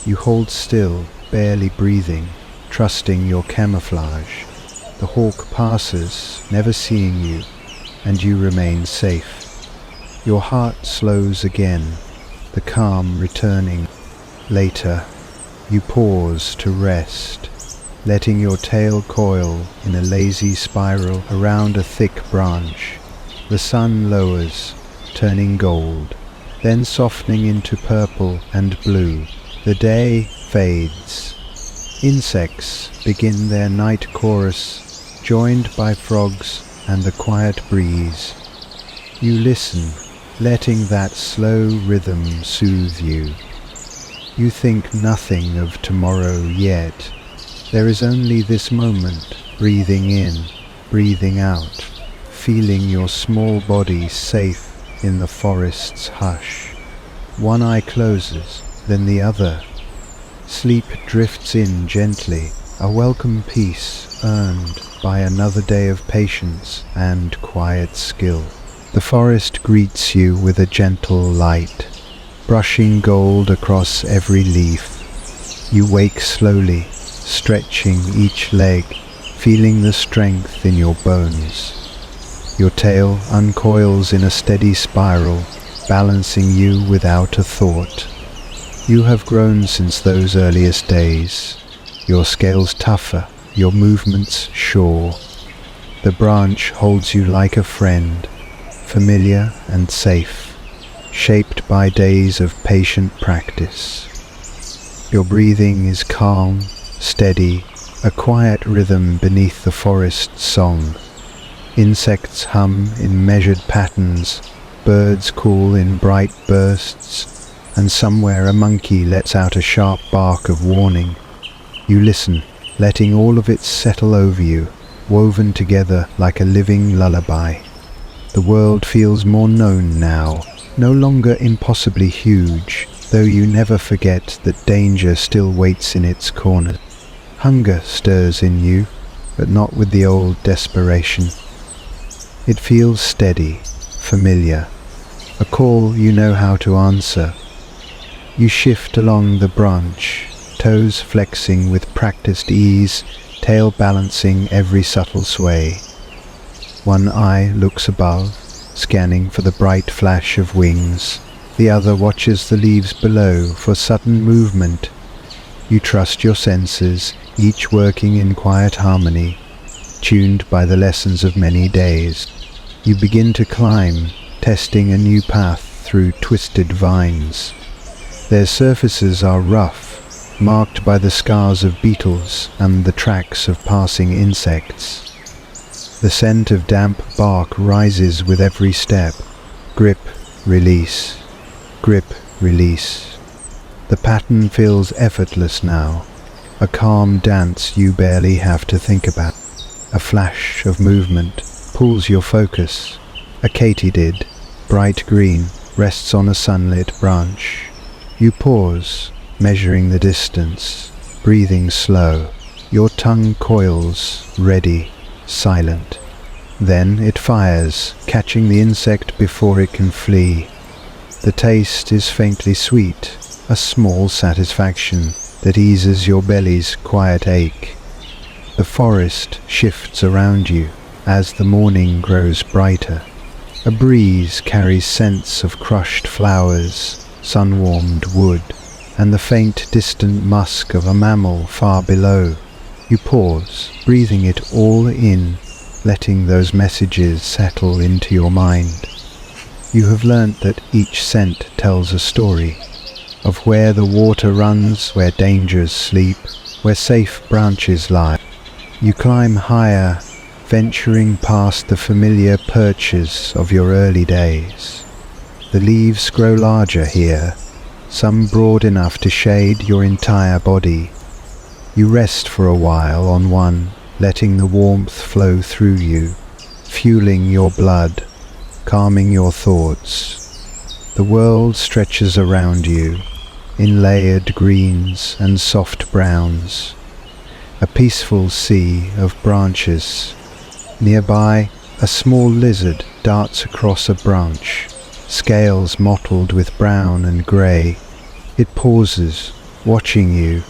You hold still, barely breathing, trusting your camouflage. The hawk passes, never seeing you, and you remain safe. Your heart slows again, the calm returning. Later, you pause to rest, letting your tail coil in a lazy spiral around a thick branch. The sun lowers, turning gold, then softening into purple and blue. The day fades. Insects begin their night chorus, joined by frogs and the quiet breeze. You listen, letting that slow rhythm soothe you. You think nothing of tomorrow yet. There is only this moment, breathing in, breathing out, feeling your small body safe in the forest's hush. One eye closes, then the other. Sleep drifts in gently, a welcome peace earned by another day of patience and quiet skill. The forest greets you with a gentle light, brushing gold across every leaf. You wake slowly, stretching each leg, feeling the strength in your bones. Your tail uncoils in a steady spiral, balancing you without a thought. You have grown since those earliest days, your scales tougher, your movements sure. The branch holds you like a friend, familiar and safe, shaped by days of patient practice. Your breathing is calm, steady, a quiet rhythm beneath the forest's song. Insects hum in measured patterns, birds call in bright bursts, and somewhere a monkey lets out a sharp bark of warning. You listen, letting all of it settle over you, woven together like a living lullaby. The world feels more known now, no longer impossibly huge, though you never forget that danger still waits in its corner. Hunger stirs in you, but not with the old desperation. It feels steady, familiar, a call you know how to answer. You shift along the branch, toes flexing with practiced ease, tail balancing every subtle sway. One eye looks above, scanning for the bright flash of wings. The other watches the leaves below for sudden movement. You trust your senses, each working in quiet harmony, tuned by the lessons of many days. You begin to climb, testing a new path through twisted vines. Their surfaces are rough, marked by the scars of beetles and the tracks of passing insects. The scent of damp bark rises with every step. Grip, release. Grip, release. The pattern feels effortless now, a calm dance you barely have to think about. A flash of movement pulls your focus, A katydid, bright green, rests on a sunlit branch. You pause, measuring the distance, breathing slow. Your tongue coils, ready, silent. Then it fires, catching the insect before it can flee. The taste is faintly sweet, a small satisfaction that eases your belly's quiet ache. The forest shifts around you as the morning grows brighter. A breeze carries scents of crushed flowers, sun-warmed wood, and the faint distant musk of a mammal far below. You pause, breathing it all in, letting those messages settle into your mind. You have learnt that each scent tells a story, of where the water runs, where dangers sleep, where safe branches lie. You climb higher, venturing past the familiar perches of your early days. The leaves grow larger here, some broad enough to shade your entire body. You rest for a while on one, letting the warmth flow through you, fueling your blood, calming your thoughts. The world stretches around you, in layered greens and soft browns. A peaceful sea of branches. Nearby, a small lizard darts across a branch, scales mottled with brown and grey. It pauses, watching you,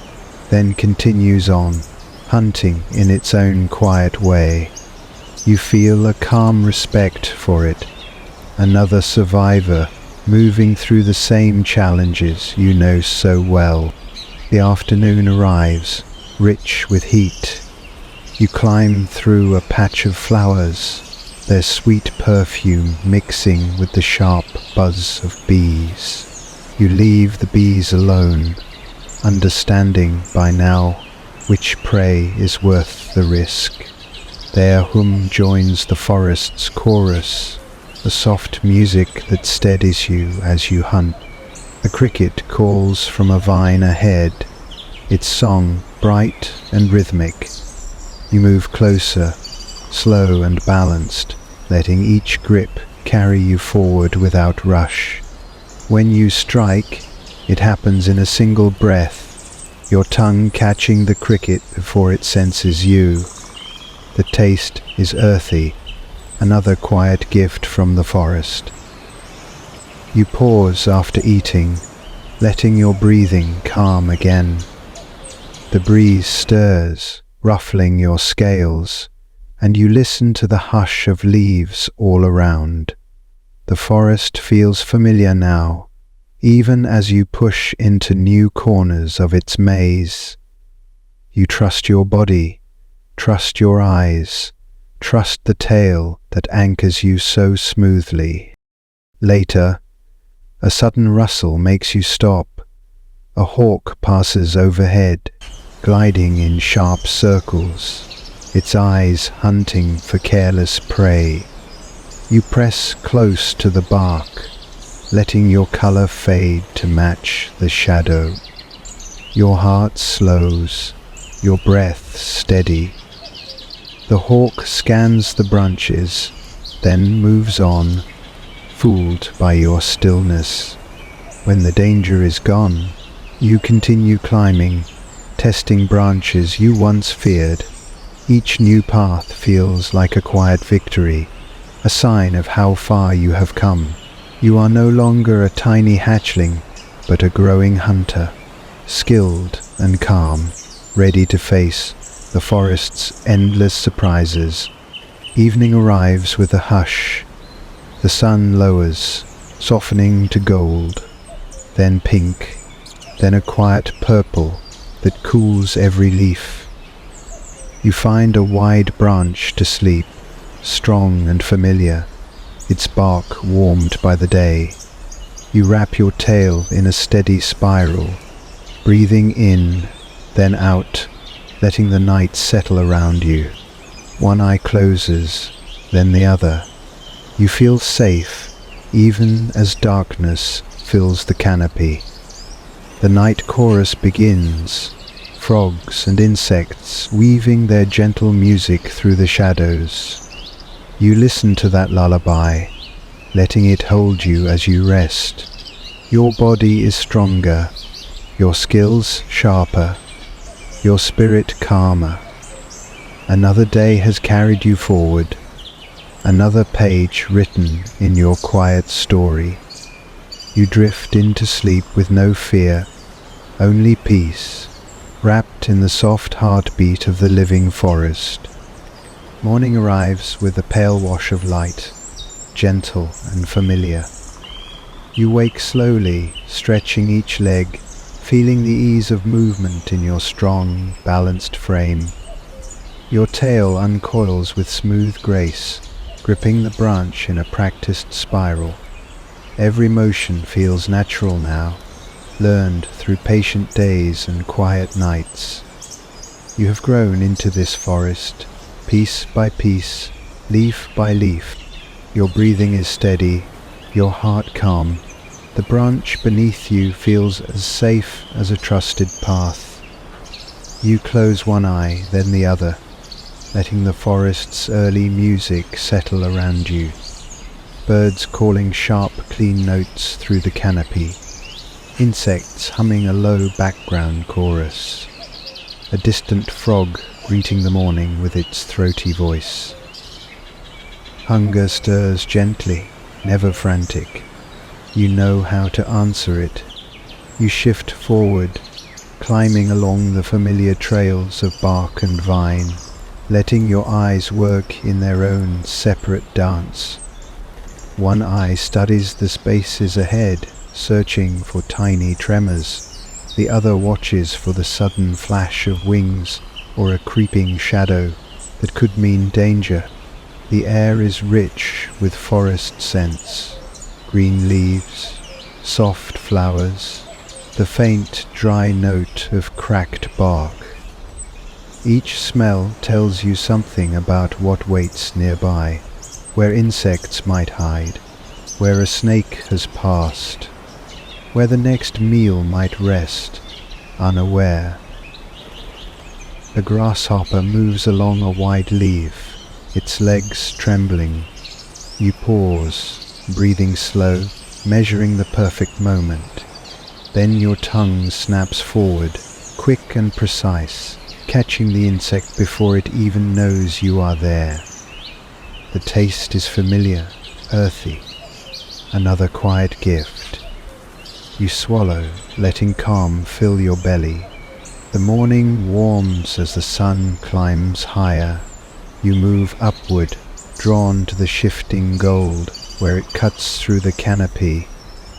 then continues on, hunting in its own quiet way. You feel a calm respect for it, another survivor moving through the same challenges you know so well. The afternoon arrives, rich with heat. You climb through a patch of flowers, their sweet perfume mixing with the sharp buzz of bees. You leave the bees alone, understanding by now which prey is worth the risk. Their hum joins the forest's chorus, the soft music that steadies you as you hunt. A cricket calls from a vine ahead, its song bright and rhythmic. You move closer, slow and balanced, letting each grip carry you forward without rush. When you strike, it happens in a single breath, your tongue catching the cricket before it senses you. The taste is earthy, another quiet gift from the forest. You pause after eating, letting your breathing calm again. The breeze stirs, ruffling your scales, and you listen to the hush of leaves all around. The forest feels familiar now, even as you push into new corners of its maze. You trust your body, trust your eyes, trust the tail that anchors you so smoothly. Later, a sudden rustle makes you stop. A hawk passes overhead, gliding in sharp circles, its eyes hunting for careless prey. You press close to the bark, letting your color fade to match the shadow. Your heart slows, your breath steady. The hawk scans the branches, then moves on, fooled by your stillness. When the danger is gone, you continue climbing, testing branches you once feared. Each new path feels like a quiet victory, a sign of how far you have come. You are no longer a tiny hatchling, but a growing hunter, skilled and calm, ready to face the forest's endless surprises. Evening arrives with a hush. The sun lowers, softening to gold, then pink, then a quiet purple that cools every leaf. You find a wide branch to sleep, strong and familiar, its bark warmed by the day. You wrap your tail in a steady spiral, breathing in, then out, letting the night settle around you. One eye closes, then the other. You feel safe, even as darkness fills the canopy. The night chorus begins, frogs and insects weaving their gentle music through the shadows. You listen to that lullaby, letting it hold you as you rest. Your body is stronger, your skills sharper, your spirit calmer. Another day has carried you forward, another page written in your quiet story. You drift into sleep with no fear, only peace, wrapped in the soft heartbeat of the living forest. Morning arrives with a pale wash of light, gentle and familiar. You wake slowly, stretching each leg, feeling the ease of movement in your strong, balanced frame. Your tail uncoils with smooth grace, gripping the branch in a practiced spiral. Every motion feels natural now, learned through patient days and quiet nights. You have grown into this forest, piece by piece, leaf by leaf. Your breathing is steady, your heart calm. The branch beneath you feels as safe as a trusted path. You close one eye, then the other, letting the forest's early music settle around you. Birds calling sharp, clean notes through the canopy. Insects humming a low background chorus. A distant frog greeting the morning with its throaty voice. Hunger stirs gently, never frantic. You know how to answer it. You shift forward, climbing along the familiar trails of bark and vine, letting your eyes work in their own separate dance. One eye studies the spaces ahead, searching for tiny tremors. The other watches for the sudden flash of wings or a creeping shadow that could mean danger. The air is rich with forest scents, green leaves, soft flowers, the faint dry note of cracked bark. Each smell tells you something about what waits nearby, where insects might hide, where a snake has passed, where the next meal might rest, unaware. A grasshopper moves along a wide leaf, its legs trembling. You pause, breathing slow, measuring the perfect moment. Then your tongue snaps forward, quick and precise, catching the insect before it even knows you are there. The taste is familiar, earthy, another quiet gift. You swallow, letting calm fill your belly. The morning warms as the sun climbs higher. You move upward, drawn to the shifting gold, where it cuts through the canopy.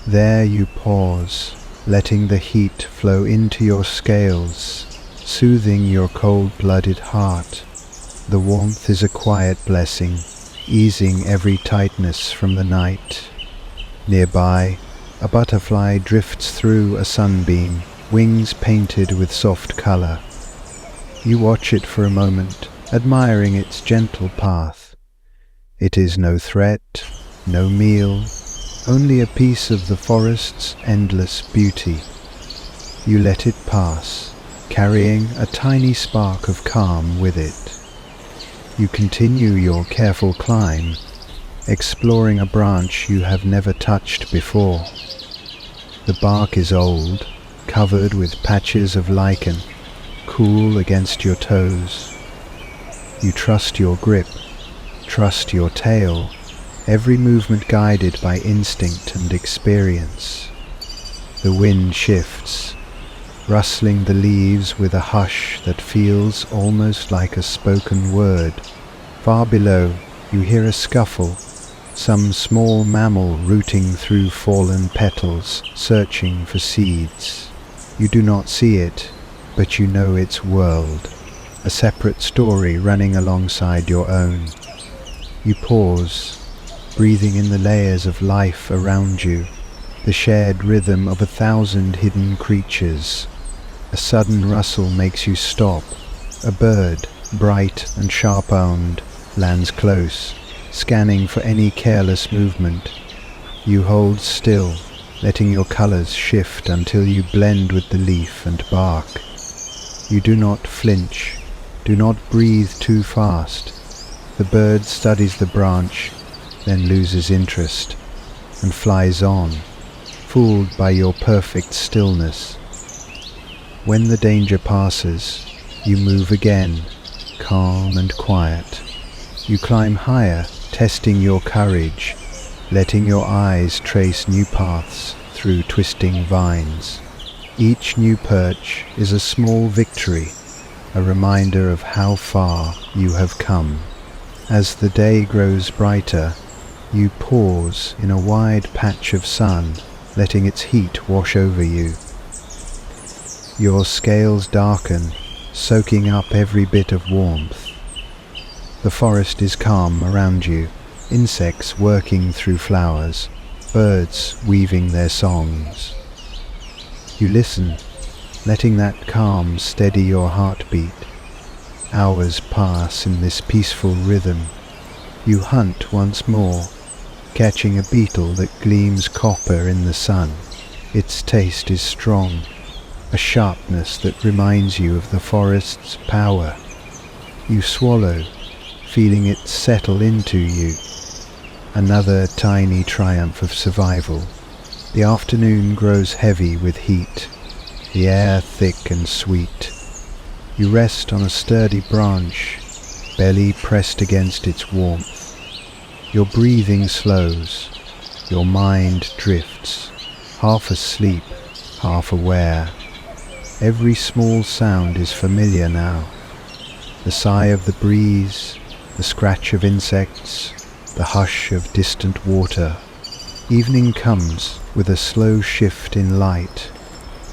There you pause, letting the heat flow into your scales, soothing your cold-blooded heart. The warmth is a quiet blessing, easing every tightness from the night. Nearby, a butterfly drifts through a sunbeam, wings painted with soft color. You watch it for a moment, admiring its gentle path. It is no threat, no meal, only a piece of the forest's endless beauty. You let it pass, carrying a tiny spark of calm with it. You continue your careful climb, exploring a branch you have never touched before. The bark is old, covered with patches of lichen, cool against your toes. You trust your grip, trust your tail, every movement guided by instinct and experience. The wind shifts, rustling the leaves with a hush that feels almost like a spoken word. Far below, you hear a scuffle, some small mammal rooting through fallen petals, searching for seeds. You do not see it, but you know its world, a separate story running alongside your own. You pause, breathing in the layers of life around you, the shared rhythm of 1,000 hidden creatures. A sudden rustle makes you stop. A bird, bright and sharp-owned, lands close, scanning for any careless movement. You hold still, letting your colors shift until you blend with the leaf and bark. You do not flinch, do not breathe too fast. The bird studies the branch, then loses interest, and flies on, fooled by your perfect stillness. When the danger passes, you move again, calm and quiet. You climb higher, testing your courage, letting your eyes trace new paths through twisting vines. Each new perch is a small victory, a reminder of how far you have come. As the day grows brighter, you pause in a wide patch of sun, letting its heat wash over you. Your scales darken, soaking up every bit of warmth. The forest is calm around you, insects working through flowers, birds weaving their songs. You listen, letting that calm steady your heartbeat. Hours pass in this peaceful rhythm. You hunt once more, catching a beetle that gleams copper in the sun. Its taste is strong, a sharpness that reminds you of the forest's power. You swallow, feeling it settle into you. Another tiny triumph of survival. The afternoon grows heavy with heat, the air thick and sweet. You rest on a sturdy branch, belly pressed against its warmth. Your breathing slows, your mind drifts, half asleep, half aware. Every small sound is familiar now. The sigh of the breeze, the scratch of insects, the hush of distant water. Evening comes with a slow shift in light,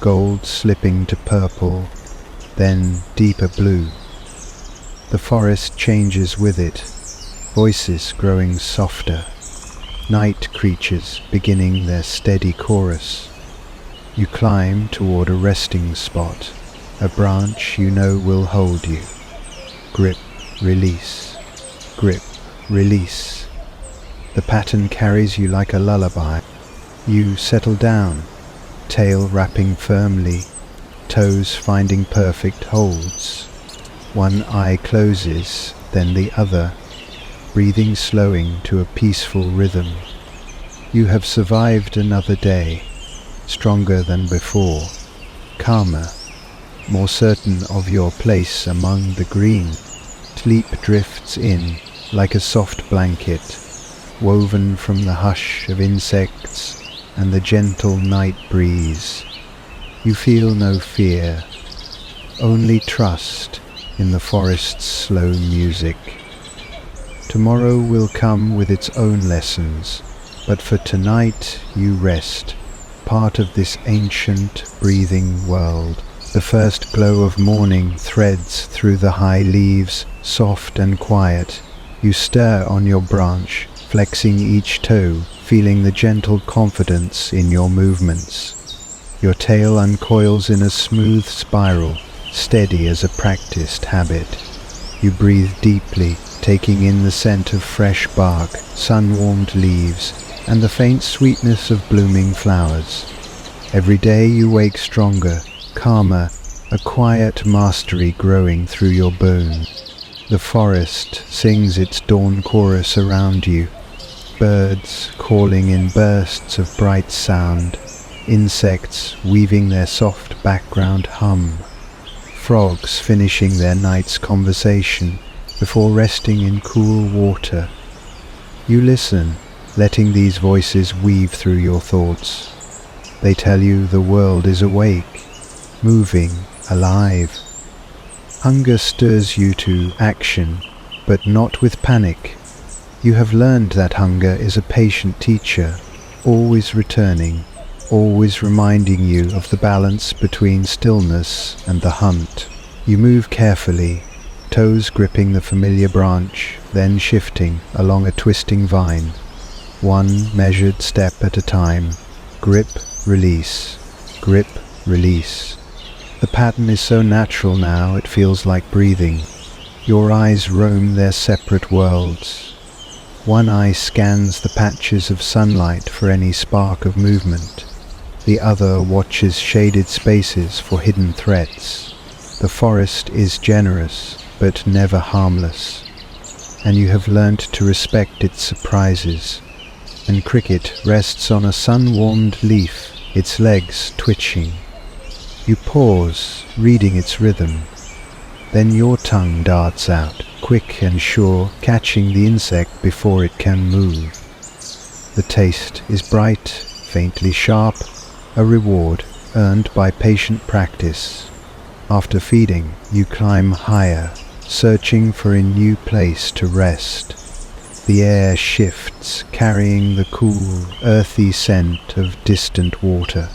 gold slipping to purple, then deeper blue. The forest changes with it, voices growing softer, night creatures beginning their steady chorus. You climb toward a resting spot, a branch you know will hold you. Grip, release, grip, release. The pattern carries you like a lullaby. You settle down, tail wrapping firmly, toes finding perfect holds. One eye closes, then the other, breathing slowing to a peaceful rhythm. You have survived another day, stronger than before, calmer, more certain of your place among the green. Sleep drifts in like a soft blanket, woven from the hush of insects and the gentle night breeze. You feel no fear, only trust in the forest's slow music. Tomorrow will come with its own lessons, but for tonight you rest, part of this ancient, breathing world. The first glow of morning threads through the high leaves, soft and quiet. You stir on your branch, flexing each toe, feeling the gentle confidence in your movements. Your tail uncoils in a smooth spiral, steady as a practiced habit. You breathe deeply, taking in the scent of fresh bark, sun-warmed leaves, and the faint sweetness of blooming flowers. Every day you wake stronger, calmer, a quiet mastery growing through your bones. The forest sings its dawn chorus around you, birds calling in bursts of bright sound, insects weaving their soft background hum, frogs finishing their night's conversation before resting in cool water. You listen, letting these voices weave through your thoughts. They tell you the world is awake, moving, alive. Hunger stirs you to action, but not with panic. You have learned that hunger is a patient teacher, always returning, always reminding you of the balance between stillness and the hunt. You move carefully, toes gripping the familiar branch, then shifting along a twisting vine. One measured step at a time. Grip, release. Grip, release. The pattern is so natural now it feels like breathing. Your eyes roam their separate worlds. One eye scans the patches of sunlight for any spark of movement. The other watches shaded spaces for hidden threats. The forest is generous, but never harmless, and you have learnt to respect its surprises. and Cricket rests on a sun-warmed leaf, its legs twitching. You pause, reading its rhythm. Then your tongue darts out, quick and sure, catching the insect before it can move. The taste is bright, faintly sharp, a reward earned by patient practice. After feeding, you climb higher, searching for a new place to rest. The air shifts, carrying the cool, earthy scent of distant water.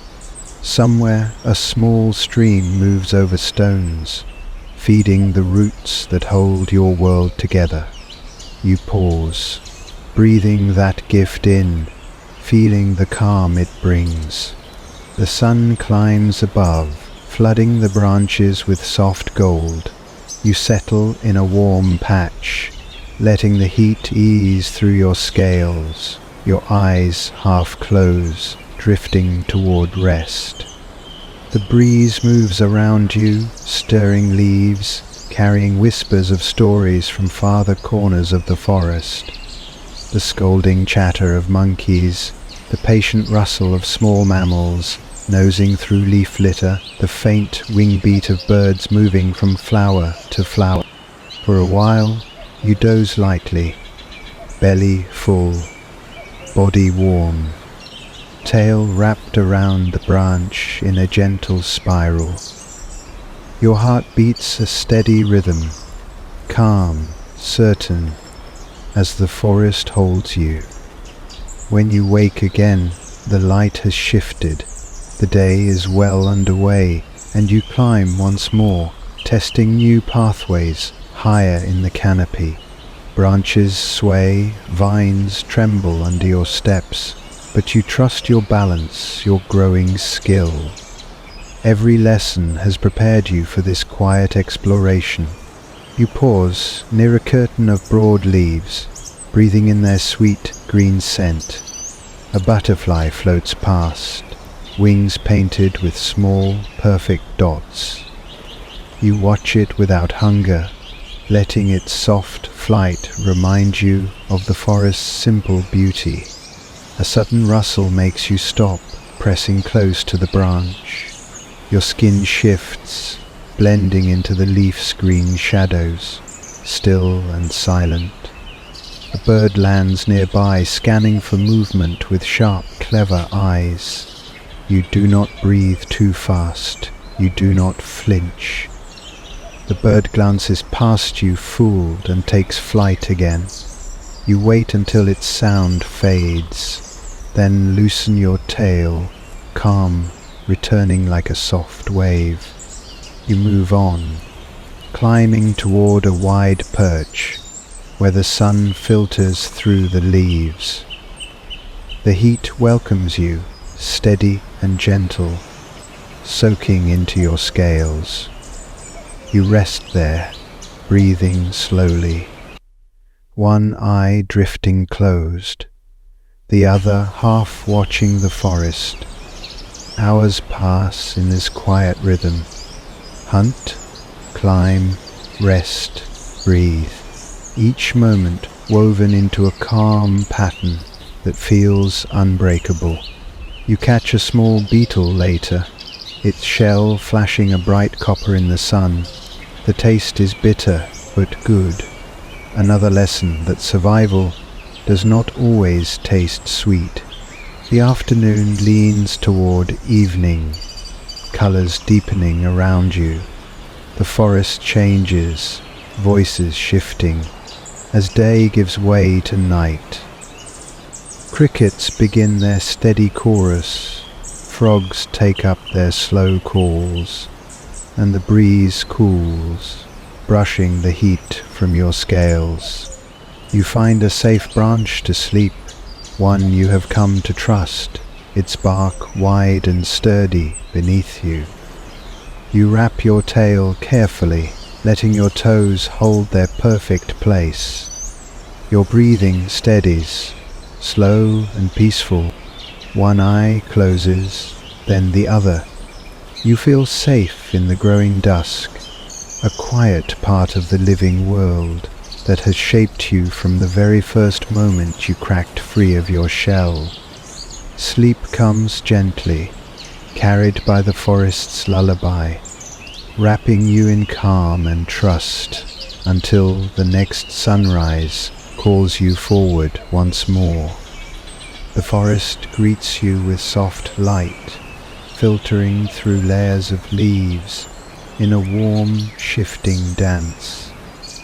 Somewhere a small stream moves over stones, feeding the roots that hold your world together. You pause, breathing that gift in, feeling the calm it brings. The sun climbs above, flooding the branches with soft gold. You settle in a warm patch, letting the heat ease through your scales, your eyes half close, drifting toward rest. The breeze moves around you, stirring leaves, carrying whispers of stories from farther corners of the forest. The scolding chatter of monkeys, the patient rustle of small mammals, nosing through leaf litter, the faint wing beat of birds moving from flower to flower. For a while, you doze lightly, belly full, body warm, tail wrapped around the branch in a gentle spiral. Your heart beats a steady rhythm, calm, certain, as the forest holds you. When you wake again, the light has shifted, the day is well underway, and you climb once more, testing new pathways higher in the canopy. Branches sway, vines tremble under your steps, but you trust your balance, your growing skill. Every lesson has prepared you for this quiet exploration. You pause near a curtain of broad leaves, breathing in their sweet green scent. A butterfly floats past, wings painted with small, perfect dots. You watch it without hunger, letting its soft flight remind you of the forest's simple beauty. A sudden rustle makes you stop, pressing close to the branch. Your skin shifts, blending into the leaf's green shadows, still and silent. A bird lands nearby, scanning for movement with sharp, clever eyes. You do not breathe too fast. You do not flinch. The bird glances past you, fooled, and takes flight again. You wait until its sound fades, then loosen your tail, calm, returning like a soft wave. You move on, climbing toward a wide perch, where the sun filters through the leaves. The heat welcomes you, steady and gentle, soaking into your scales. You rest there, breathing slowly, one eye drifting closed, the other half watching the forest. Hours pass in this quiet rhythm. Hunt, climb, rest, breathe. Each moment woven into a calm pattern that feels unbreakable. You catch a small beetle later, its shell flashing a bright copper in the sun. The taste is bitter but good. Another lesson that survival does not always taste sweet. The afternoon leans toward evening, colors deepening around you. The forest changes, voices shifting, as day gives way to night. Crickets begin their steady chorus, frogs take up their slow calls, and the breeze cools, brushing the heat from your scales. You find a safe branch to sleep, one you have come to trust, its bark wide and sturdy beneath you. You wrap your tail carefully, letting your toes hold their perfect place. Your breathing steadies, slow and peaceful. One eye closes, then the other. You feel safe in the growing dusk, a quiet part of the living world, that has shaped you from the very first moment you cracked free of your shell. Sleep comes gently, carried by the forest's lullaby, wrapping you in calm and trust until the next sunrise calls you forward once more. The forest greets you with soft light, filtering through layers of leaves in a warm, shifting dance.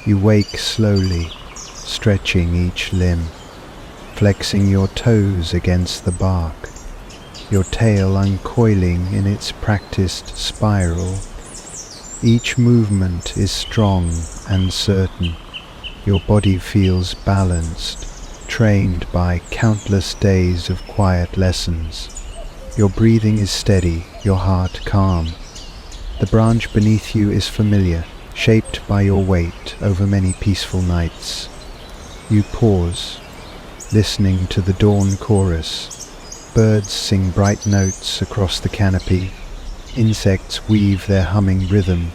You wake slowly, stretching each limb, flexing your toes against the bark, your tail uncoiling in its practiced spiral. Each movement is strong and certain. Your body feels balanced, trained by countless days of quiet lessons. Your breathing is steady, your heart calm. The branch beneath you is familiar, shaped by your weight over many peaceful nights. You pause, listening to the dawn chorus. Birds sing bright notes across the canopy. Insects weave their humming rhythm,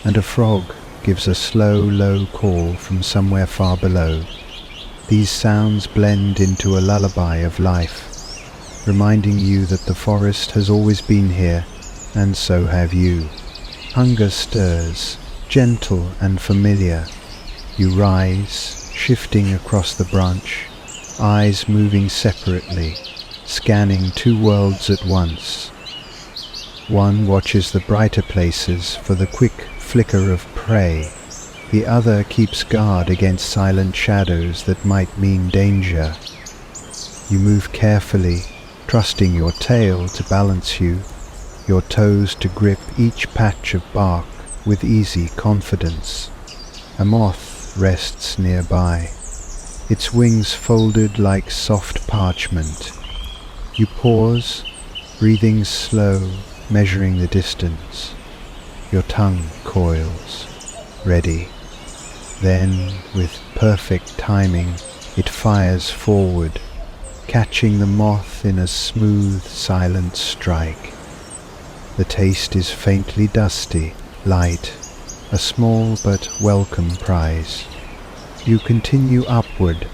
and a frog gives a slow, low call from somewhere far below. These sounds blend into a lullaby of life, reminding you that the forest has always been here, and so have you. Hunger stirs, gentle and familiar. You rise, shifting across the branch, eyes moving separately, scanning two worlds at once. One watches the brighter places for the quick flicker of prey. The other keeps guard against silent shadows that might mean danger. You move carefully, trusting your tail to balance you, your toes to grip each patch of bark with easy confidence. A moth rests nearby, its wings folded like soft parchment. You pause, breathing slow, measuring the distance. Your tongue coils, ready. Then, with perfect timing, it fires forward, catching the moth in a smooth, silent strike. The taste is faintly dusty, light, a small but welcome prize. You continue upward,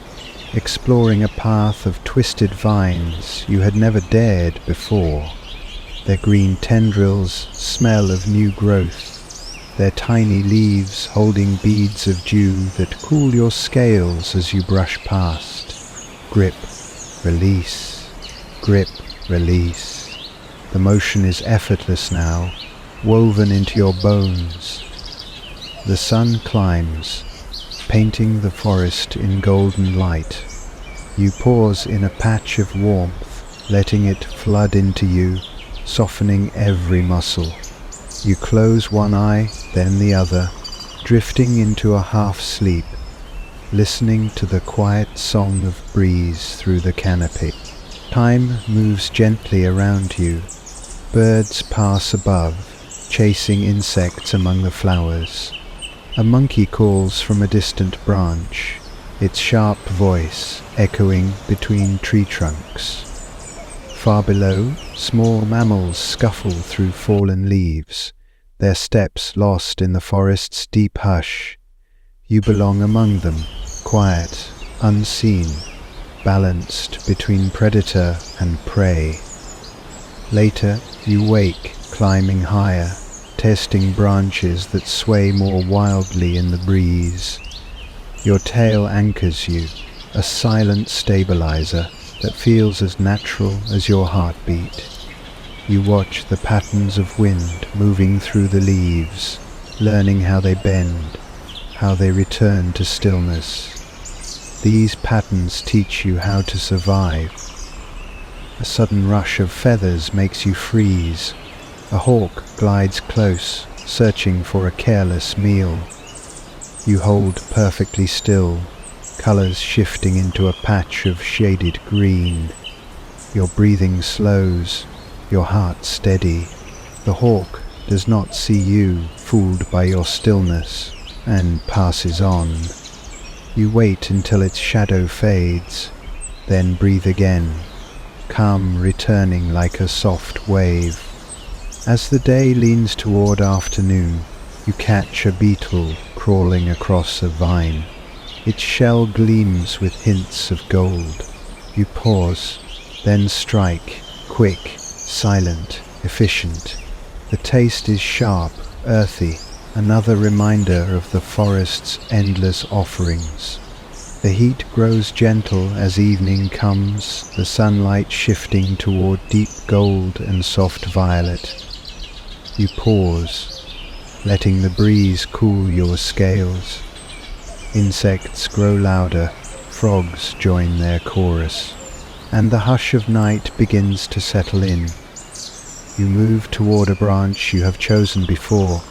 exploring a path of twisted vines you had never dared before. Their green tendrils smell of new growth, their tiny leaves holding beads of dew that cool your scales as you brush past. Grip, release, grip, release. The motion is effortless now, woven into your bones. The sun climbs, painting the forest in golden light. You pause in a patch of warmth, letting it flood into you, softening every muscle. You close one eye, then the other, drifting into a half-sleep, listening to the quiet song of breeze through the canopy. Time moves gently around you. Birds pass above, chasing insects among the flowers. A monkey calls from a distant branch, its sharp voice echoing between tree trunks. Far below, small mammals scuffle through fallen leaves, their steps lost in the forest's deep hush. You belong among them, quiet, unseen, balanced between predator and prey. Later, you wake, climbing higher, testing branches that sway more wildly in the breeze. Your tail anchors you, a silent stabilizer that feels as natural as your heartbeat. You watch the patterns of wind moving through the leaves, learning how they bend, how they return to stillness. These patterns teach you how to survive. A sudden rush of feathers makes you freeze. A hawk glides close, searching for a careless meal. You hold perfectly still, colors shifting into a patch of shaded green. Your breathing slows, your heart steady. The hawk does not see you, fooled by your stillness, and passes on. You wait until its shadow fades, then breathe again, calm returning like a soft wave. As the day leans toward afternoon, you catch a beetle crawling across a vine. Its shell gleams with hints of gold. You pause, then strike, quick, silent, efficient. The taste is sharp, earthy, another reminder of the forest's endless offerings. The heat grows gentle as evening comes, the sunlight shifting toward deep gold and soft violet. You pause, letting the breeze cool your scales. Insects grow louder, frogs join their chorus, and the hush of night begins to settle in. You move toward a branch you have chosen before,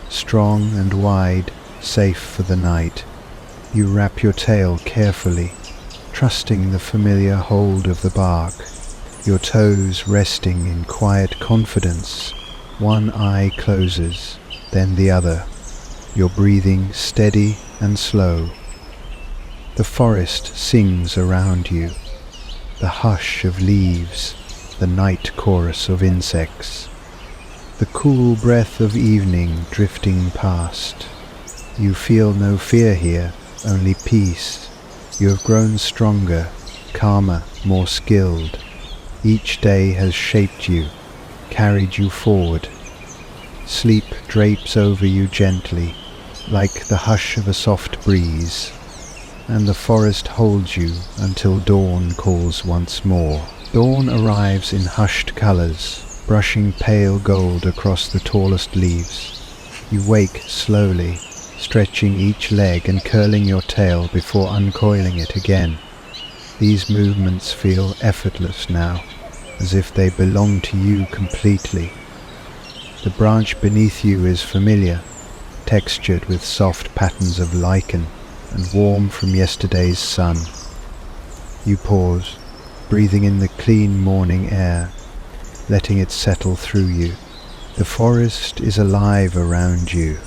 strong and wide, safe for the night. You wrap your tail carefully, trusting the familiar hold of the bark, your toes resting in quiet confidence. One eye closes, then the other, your breathing steady and slow. The forest sings around you, the hush of leaves, the night chorus of insects, the cool breath of evening drifting past. You feel no fear here, only peace. You have grown stronger, calmer, more skilled. Each day has shaped you, carried you forward. Sleep drapes over you gently, like the hush of a soft breeze, and the forest holds you until dawn calls once more. Dawn arrives in hushed colors, brushing pale gold across the tallest leaves. You wake slowly, stretching each leg and curling your tail before uncoiling it again. These movements feel effortless now, as if they belong to you completely. The branch beneath you is familiar, textured with soft patterns of lichen and warm from yesterday's sun. You pause, breathing in the clean morning air, letting it settle through you. The forest is alive around you,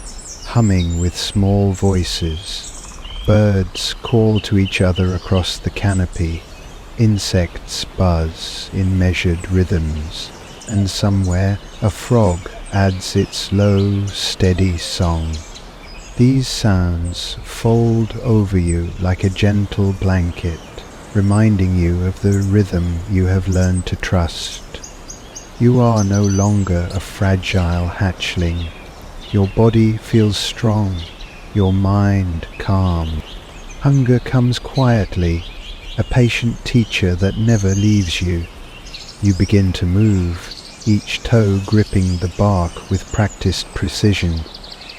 humming with small voices. Birds call to each other across the canopy. Insects buzz in measured rhythms, and somewhere a frog adds its low, steady song. These sounds fold over you like a gentle blanket, reminding you of the rhythm you have learned to trust. You are no longer a fragile hatchling. Your body feels strong, your mind calm. Hunger comes quietly, a patient teacher that never leaves you. You begin to move, each toe gripping the bark with practiced precision,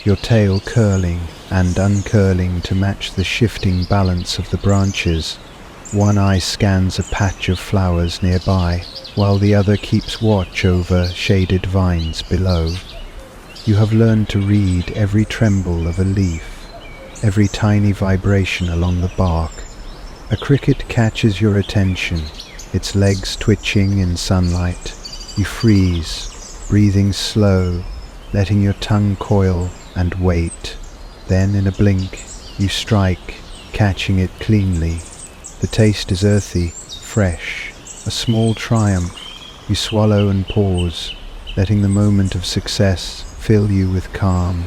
your tail curling and uncurling to match the shifting balance of the branches. One eye scans a patch of flowers nearby, while the other keeps watch over shaded vines below. You have learned to read every tremble of a leaf, every tiny vibration along the bark. A cricket catches your attention, its legs twitching in sunlight. You freeze, breathing slow, letting your tongue coil and wait. Then in a blink, you strike, catching it cleanly. The taste is earthy, fresh, a small triumph. You swallow and pause, letting the moment of success fill you with calm.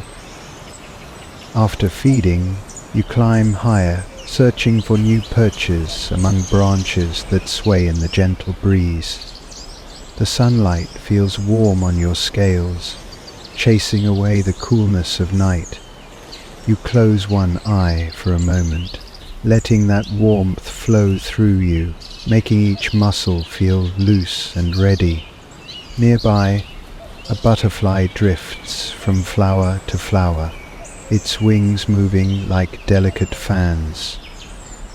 After feeding, you climb higher, searching for new perches among branches that sway in the gentle breeze. The sunlight feels warm on your scales, chasing away the coolness of night. You close one eye for a moment, letting that warmth flow through you, making each muscle feel loose and ready. Nearby, a butterfly drifts from flower to flower, its wings moving like delicate fans.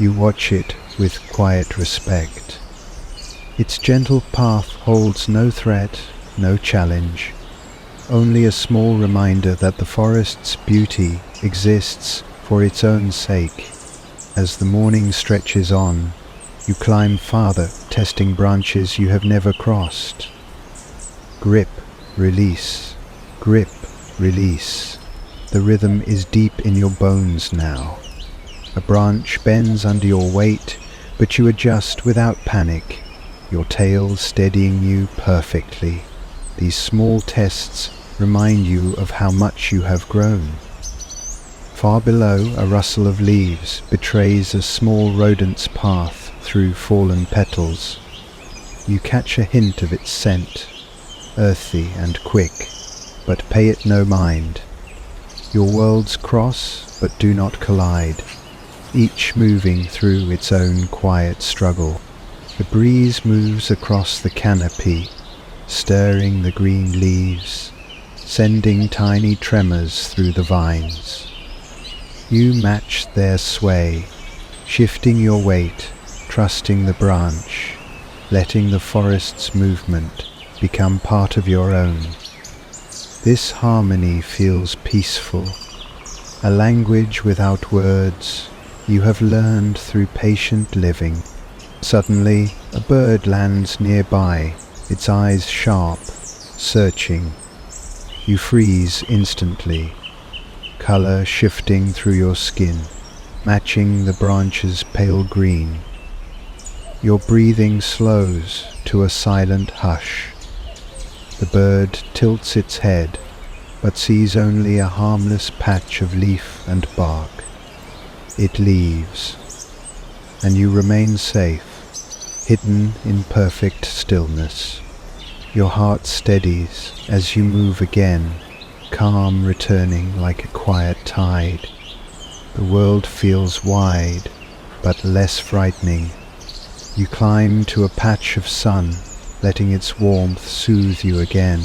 You watch it with quiet respect. Its gentle path holds no threat, no challenge, only a small reminder that the forest's beauty exists for its own sake. As the morning stretches on, you climb farther, testing branches you have never crossed. Grip, release, grip, release. The rhythm is deep in your bones now. A branch bends under your weight, but you adjust without panic, your tail steadying you perfectly. These small tests remind you of how much you have grown. Far below, a rustle of leaves betrays a small rodent's path through fallen petals. You catch a hint of its scent, earthy and quick, but pay it no mind. Your worlds cross, but do not collide, each moving through its own quiet struggle. The breeze moves across the canopy, stirring the green leaves, sending tiny tremors through the vines. You match their sway, shifting your weight, trusting the branch, letting the forest's movement become part of your own. This harmony feels peaceful, a language without words you have learned through patient living. Suddenly, a bird lands nearby, its eyes sharp, searching. You freeze instantly, color shifting through your skin, matching the branch's pale green. Your breathing slows to a silent hush. The bird tilts its head, but sees only a harmless patch of leaf and bark. It leaves, and you remain safe, hidden in perfect stillness. Your heart steadies as you move again, calm returning like a quiet tide. The world feels wide, but less frightening. You climb to a patch of sun, letting its warmth soothe you again,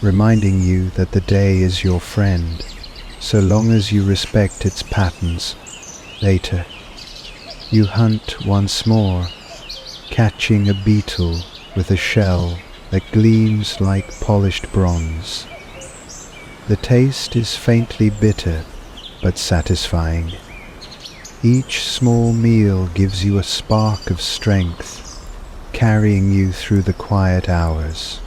reminding you that the day is your friend, so long as you respect its patterns. Later, you hunt once more, catching a beetle with a shell that gleams like polished bronze. The taste is faintly bitter, but satisfying. Each small meal gives you a spark of strength, carrying you through the quiet hours.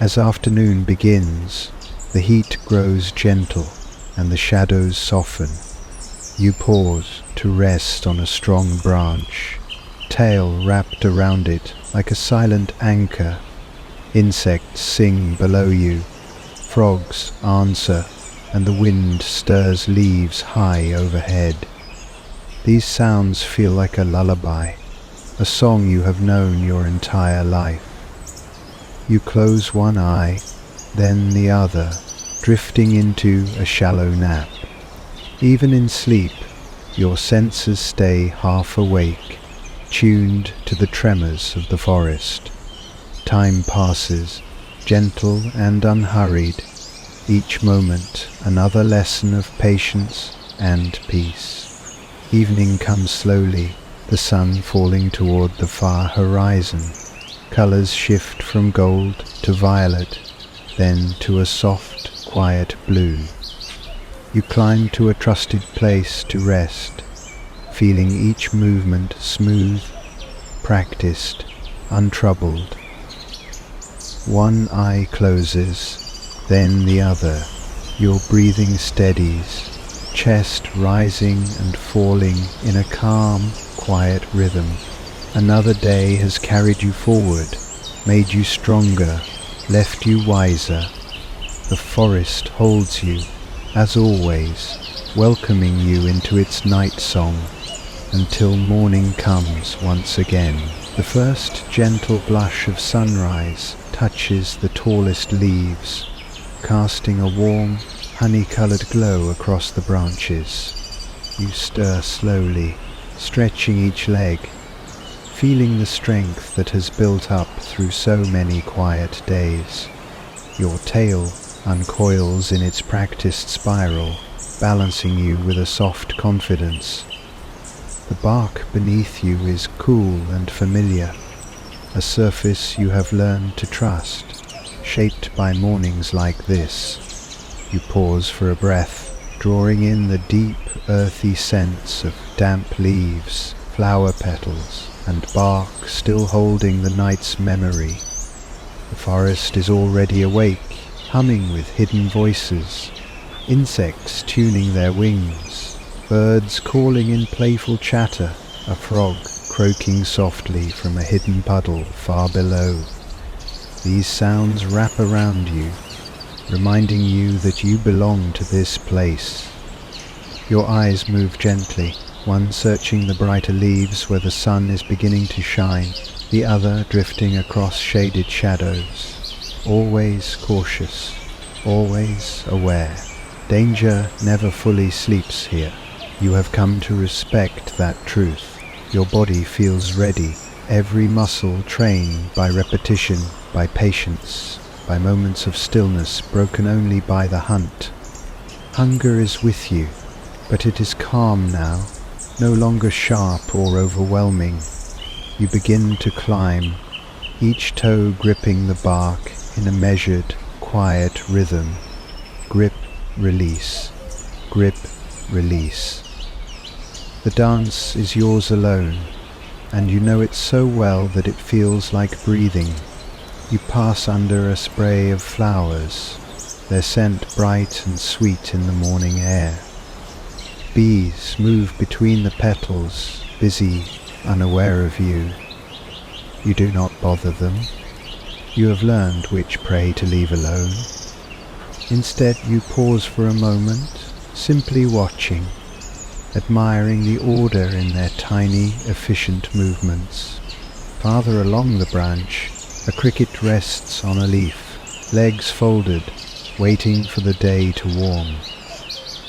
As afternoon begins, the heat grows gentle and the shadows soften. You pause to rest on a strong branch, tail wrapped around it like a silent anchor. Insects sing below you, frogs answer, and the wind stirs leaves high overhead. These sounds feel like a lullaby, a song you have known your entire life. You close one eye, then the other, drifting into a shallow nap. Even in sleep, your senses stay half awake, tuned to the tremors of the forest. Time passes, gentle and unhurried, each moment another lesson of patience and peace. Evening comes slowly, the sun falling toward the far horizon. Colors shift from gold to violet, then to a soft, quiet blue. You climb to a trusted place to rest, feeling each movement smooth, practiced, untroubled. One eye closes, then the other. Your breathing steadies, chest rising and falling in a calm, quiet rhythm. Another day has carried you forward, made you stronger, left you wiser. The forest holds you, as always, welcoming you into its night song, until morning comes once again. The first gentle blush of sunrise touches the tallest leaves, casting a warm, honey-colored glow across the branches. You stir slowly, stretching each leg, feeling the strength that has built up through so many quiet days. Your tail uncoils in its practiced spiral, balancing you with a soft confidence. The bark beneath you is cool and familiar, a surface you have learned to trust, shaped by mornings like this. You pause for a breath, drawing in the deep, earthy scents of damp leaves, flower petals, and bark still holding the night's memory. The forest is already awake, humming with hidden voices, insects tuning their wings, birds calling in playful chatter, a frog croaking softly from a hidden puddle far below. These sounds wrap around you, reminding you that you belong to this place. Your eyes move gently, one searching the brighter leaves where the sun is beginning to shine, the other drifting across shaded shadows. Always cautious, always aware. Danger never fully sleeps here. You have come to respect that truth. Your body feels ready, every muscle trained by repetition, by patience, by moments of stillness broken only by the hunt. Hunger is with you, but it is calm now, no longer sharp or overwhelming. You begin to climb, each toe gripping the bark in a measured, quiet rhythm. Grip, release. Grip, release. The dance is yours alone, and you know it so well that it feels like breathing. You pass under a spray of flowers, their scent bright and sweet in the morning air. Bees move between the petals, busy, unaware of you. You do not bother them. You have learned which prey to leave alone. Instead, you pause for a moment, simply watching, admiring the order in their tiny, efficient movements. Farther along the branch, a cricket rests on a leaf, legs folded, waiting for the day to warm.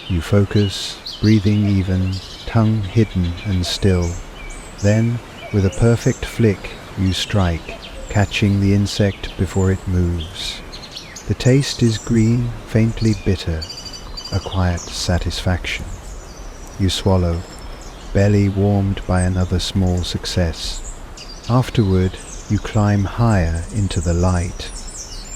You focus, breathing even, tongue hidden and still. Then, with a perfect flick, you strike, catching the insect before it moves. The taste is green, faintly bitter, a quiet satisfaction. You swallow, belly warmed by another small success. Afterward, you climb higher into the light,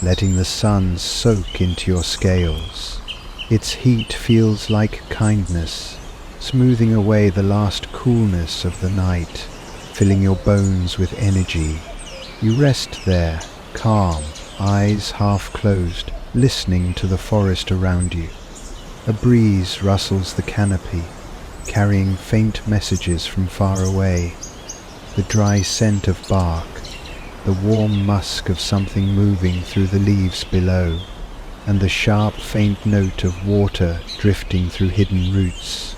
letting the sun soak into your scales. Its heat feels like kindness, smoothing away the last coolness of the night, filling your bones with energy. You rest there, calm, eyes half closed, listening to the forest around you. A breeze rustles the canopy, carrying faint messages from far away. The dry scent of bark, the warm musk of something moving through the leaves below, and the sharp faint note of water drifting through hidden roots.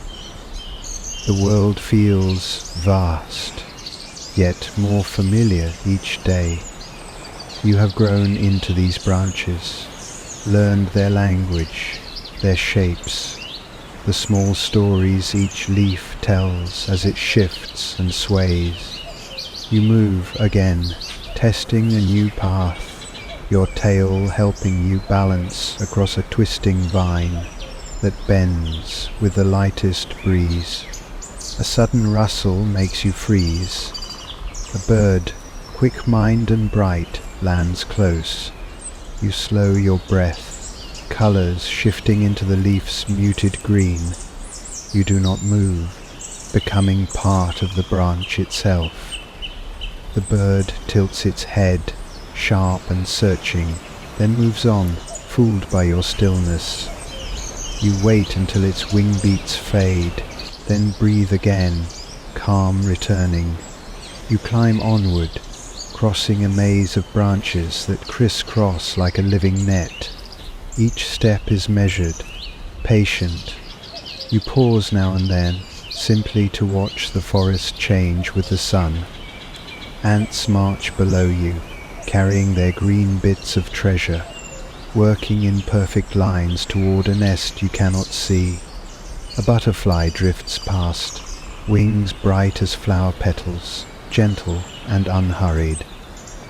The world feels vast, yet more familiar each day. You have grown into these branches, learned their language, their shapes, the small stories each leaf tells as it shifts and sways. You move again, testing a new path, your tail helping you balance across a twisting vine that bends with the lightest breeze. A sudden rustle makes you freeze. A bird, quick-minded and bright, lands close. You slow your breath, colors shifting into the leaf's muted green. You do not move, becoming part of the branch itself. The bird tilts its head, sharp and searching, then moves on, fooled by your stillness. You wait until its wing beats fade, then breathe again, calm returning. You climb onward, crossing a maze of branches that crisscross like a living net. Each step is measured, patient. You pause now and then, simply to watch the forest change with the sun. Ants march below you, carrying their green bits of treasure, working in perfect lines toward a nest you cannot see. A butterfly drifts past, wings bright as flower petals, gentle and unhurried.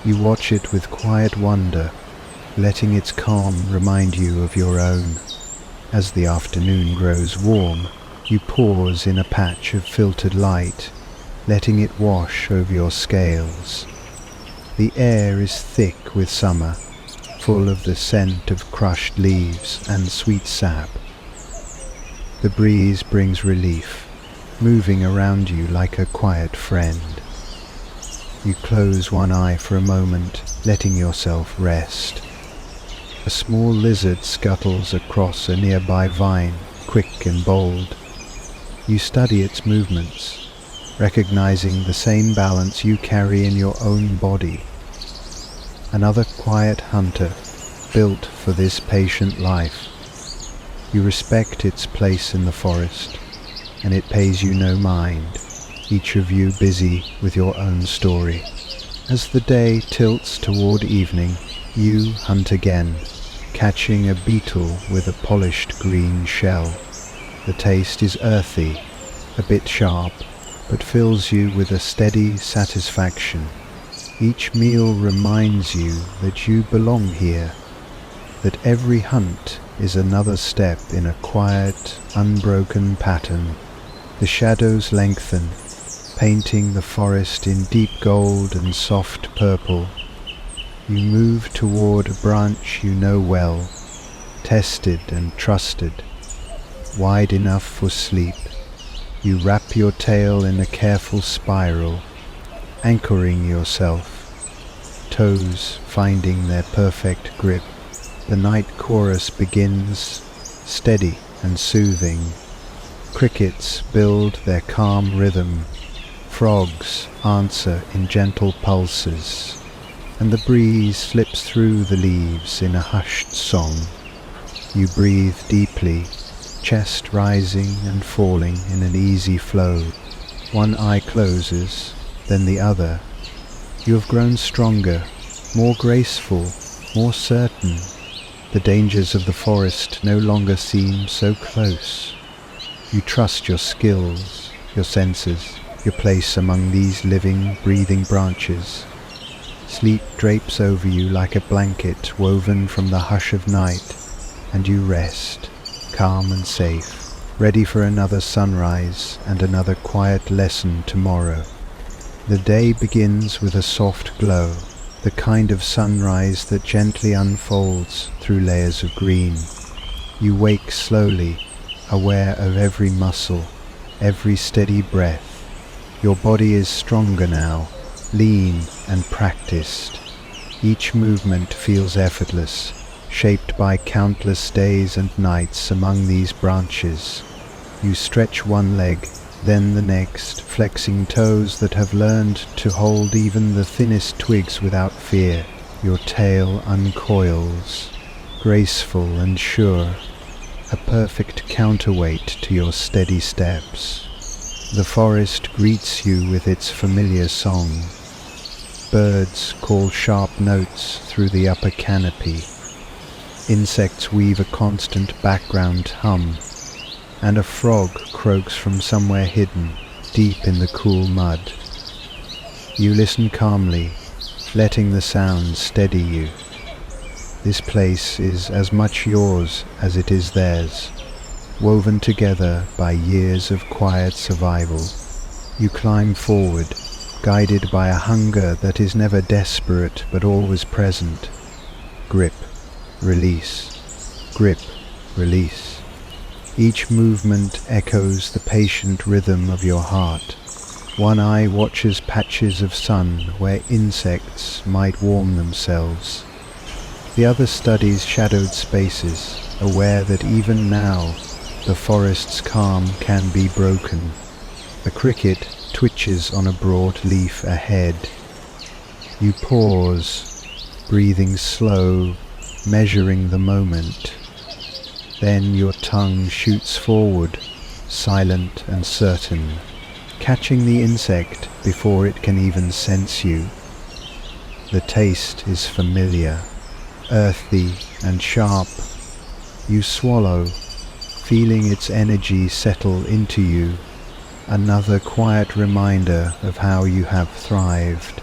You watch it with quiet wonder, letting its calm remind you of your own. As the afternoon grows warm, you pause in a patch of filtered light, letting it wash over your scales. The air is thick with summer, full of the scent of crushed leaves and sweet sap. The breeze brings relief, moving around you like a quiet friend. You close one eye for a moment, letting yourself rest. A small lizard scuttles across a nearby vine, quick and bold. You study its movements, recognizing the same balance you carry in your own body. Another quiet hunter, built for this patient life. You respect its place in the forest, and it pays you no mind, each of you busy with your own story. As the day tilts toward evening, you hunt again, catching a beetle with a polished green shell. The taste is earthy, a bit sharp, but fills you with a steady satisfaction. Each meal reminds you that you belong here, that every hunt is another step in a quiet, unbroken pattern. The shadows lengthen, painting the forest in deep gold and soft purple. You move toward a branch you know well, tested and trusted, wide enough for sleep. You wrap your tail in a careful spiral, anchoring yourself, toes finding their perfect grip. The night chorus begins, steady and soothing. Crickets build their calm rhythm, frogs answer in gentle pulses, and the breeze slips through the leaves in a hushed song. You breathe deeply, chest rising and falling in an easy flow. One eye closes, then the other. You have grown stronger, more graceful, more certain. The dangers of the forest no longer seem so close. You trust your skills, your senses, your place among these living, breathing branches. Sleep drapes over you like a blanket woven from the hush of night, and you rest, calm and safe, ready for another sunrise and another quiet lesson tomorrow. The day begins with a soft glow, the kind of sunrise that gently unfolds through layers of green. You wake slowly, aware of every muscle, every steady breath. Your body is stronger now, lean and practiced. Each movement feels effortless, shaped by countless days and nights among these branches. You stretch one leg, then the next, flexing toes that have learned to hold even the thinnest twigs without fear. Your tail uncoils, graceful and sure, a perfect counterweight to your steady steps. The forest greets you with its familiar song. Birds call sharp notes through the upper canopy. Insects weave a constant background hum, and a frog croaks from somewhere hidden, deep in the cool mud. You listen calmly, letting the sounds steady you. This place is as much yours as it is theirs, woven together by years of quiet survival. You climb forward, guided by a hunger that is never desperate but always present. Grip, release, grip, release. Each movement echoes the patient rhythm of your heart. One eye watches patches of sun where insects might warm themselves. The other studies shadowed spaces, aware that even now the forest's calm can be broken. A cricket twitches on a broad leaf ahead. You pause, breathing slow, measuring the moment. Then your tongue shoots forward, silent and certain, catching the insect before it can even sense you. The taste is familiar, earthy and sharp. You swallow, feeling its energy settle into you, another quiet reminder of how you have thrived.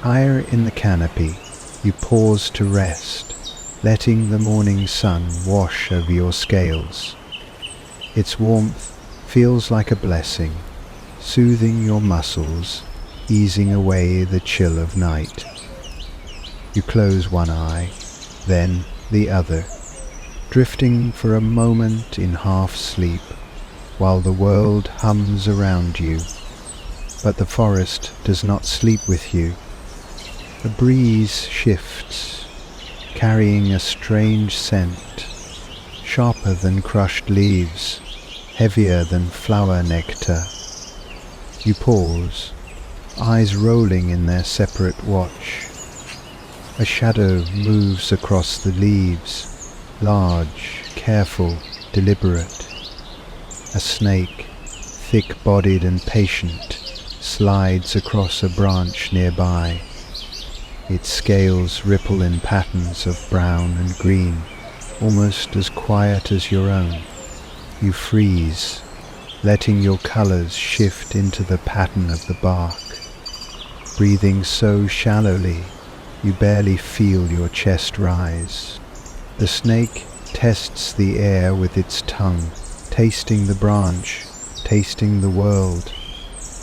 Higher in the canopy, you pause to rest, letting the morning sun wash over your scales. Its warmth feels like a blessing, soothing your muscles, easing away the chill of night. You close one eye, then the other, drifting for a moment in half sleep, while the world hums around you. But the forest does not sleep with you. A breeze shifts, carrying a strange scent, sharper than crushed leaves, heavier than flower nectar. You pause, eyes rolling in their separate watch. A shadow moves across the leaves, large, careful, deliberate. A snake, thick-bodied and patient, slides across a branch nearby. Its scales ripple in patterns of brown and green, almost as quiet as your own. You freeze, letting your colors shift into the pattern of the bark. Breathing so shallowly, you barely feel your chest rise. The snake tests the air with its tongue, tasting the branch, tasting the world.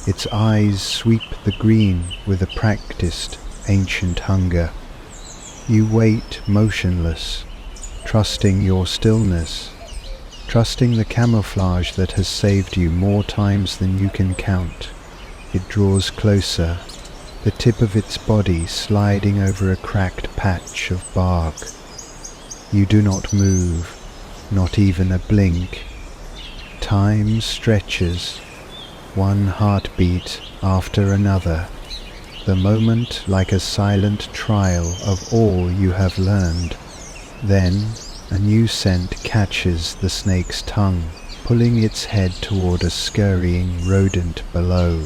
Its eyes sweep the green with a practiced, ancient hunger. You wait motionless, trusting your stillness, trusting the camouflage that has saved you more times than you can count. It draws closer, the tip of its body sliding over a cracked patch of bark. You do not move, not even a blink. Time stretches, one heartbeat after another, the moment like a silent trial of all you have learned. Then a new scent catches the snake's tongue, pulling its head toward a scurrying rodent below.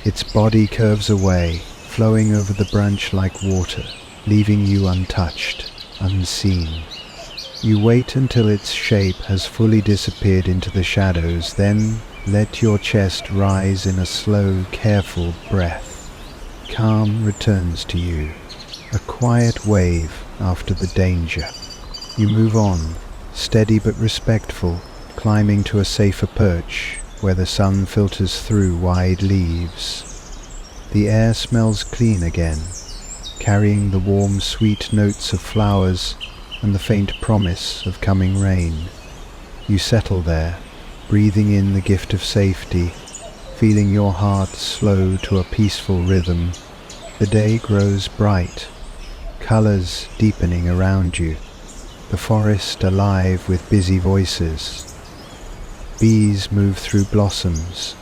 Its body curves away, flowing over the branch like water, leaving you untouched, unseen. You wait until its shape has fully disappeared into the shadows, then let your chest rise in a slow, careful breath. Calm returns to you, a quiet wave after the danger. You move on, steady but respectful, climbing to a safer perch where the sun filters through wide leaves. The air smells clean again, carrying the warm, sweet notes of flowers and the faint promise of coming rain. You settle there, breathing in the gift of safety, feeling your heart slow to a peaceful rhythm. The day grows bright, colors deepening around you, the forest alive with busy voices. Bees move through blossoms,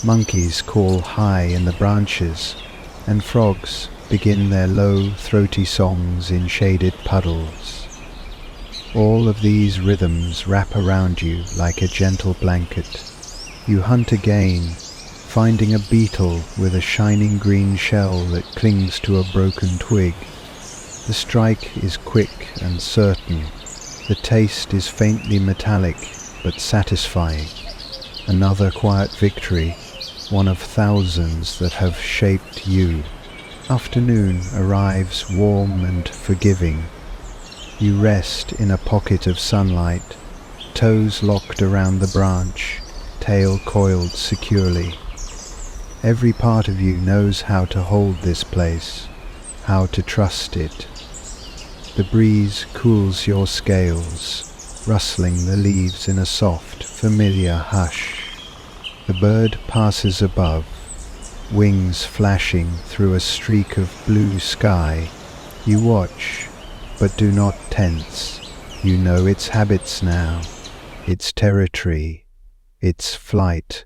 monkeys call high in the branches, and frogs begin their low, throaty songs in shaded puddles. All of these rhythms wrap around you like a gentle blanket. You hunt again, finding a beetle with a shining green shell that clings to a broken twig. The strike is quick and certain. The taste is faintly metallic but satisfying. Another quiet victory, one of thousands that have shaped you. Afternoon arrives warm and forgiving. You rest in a pocket of sunlight, toes locked around the branch, tail coiled securely. Every part of you knows how to hold this place, how to trust it. The breeze cools your scales, rustling the leaves in a soft, familiar hush. The bird passes above, wings flashing through a streak of blue sky. You watch, but do not tense. You know its habits now, its territory, its flight.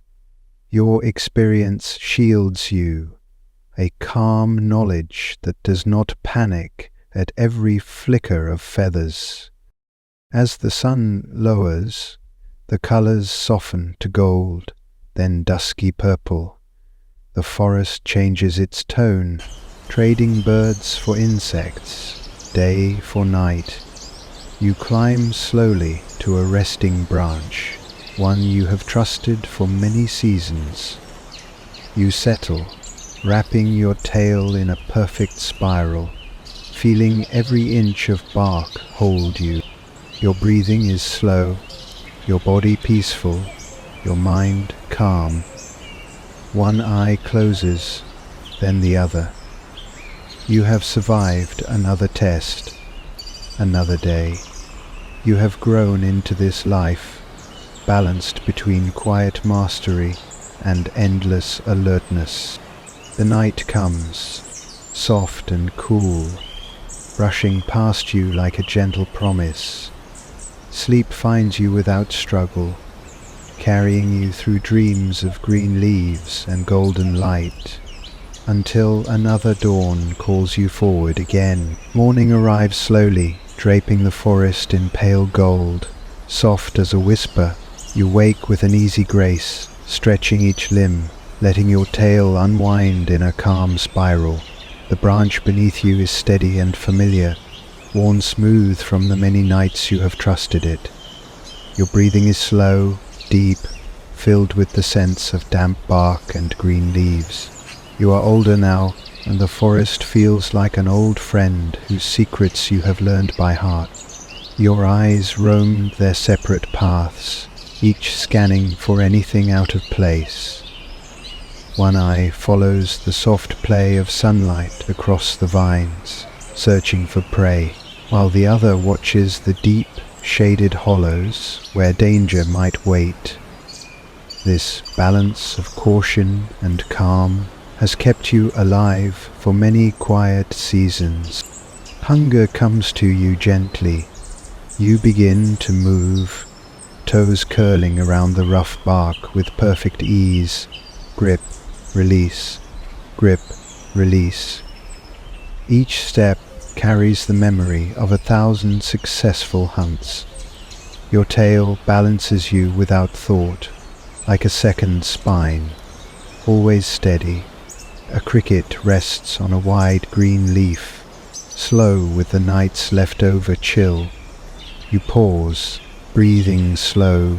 Your experience shields you, a calm knowledge that does not panic at every flicker of feathers. As the sun lowers, the colors soften to gold, then dusky purple. The forest changes its tone, trading birds for insects, day for night. You climb slowly to a resting branch, one you have trusted for many seasons. You settle, wrapping your tail in a perfect spiral, feeling every inch of bark hold you. Your breathing is slow, your body peaceful, your mind calm. One eye closes, then the other. You have survived another test, another day. You have grown into this life, balanced between quiet mastery and endless alertness. The night comes, soft and cool, rushing past you like a gentle promise. Sleep finds you without struggle, carrying you through dreams of green leaves and golden light, until another dawn calls you forward again. Morning arrives slowly, draping the forest in pale gold. Soft as a whisper, you wake with an easy grace, stretching each limb, letting your tail unwind in a calm spiral. The branch beneath you is steady and familiar, worn smooth from the many nights you have trusted it. Your breathing is slow, deep, filled with the sense of damp bark and green leaves. You are older now, and the forest feels like an old friend whose secrets you have learned by heart. Your eyes roam their separate paths, each scanning for anything out of place. One eye follows the soft play of sunlight across the vines, searching for prey, while the other watches the deep, shaded hollows where danger might wait. This balance of caution and calm has kept you alive for many quiet seasons. Hunger comes to you gently. You begin to move, toes curling around the rough bark with perfect ease. Grip, release, grip, release. Each step carries the memory of 1,000 successful hunts. Your tail balances you without thought, like a second spine, always steady. A cricket rests on a wide green leaf, slow with the night's leftover chill. You pause, breathing slow,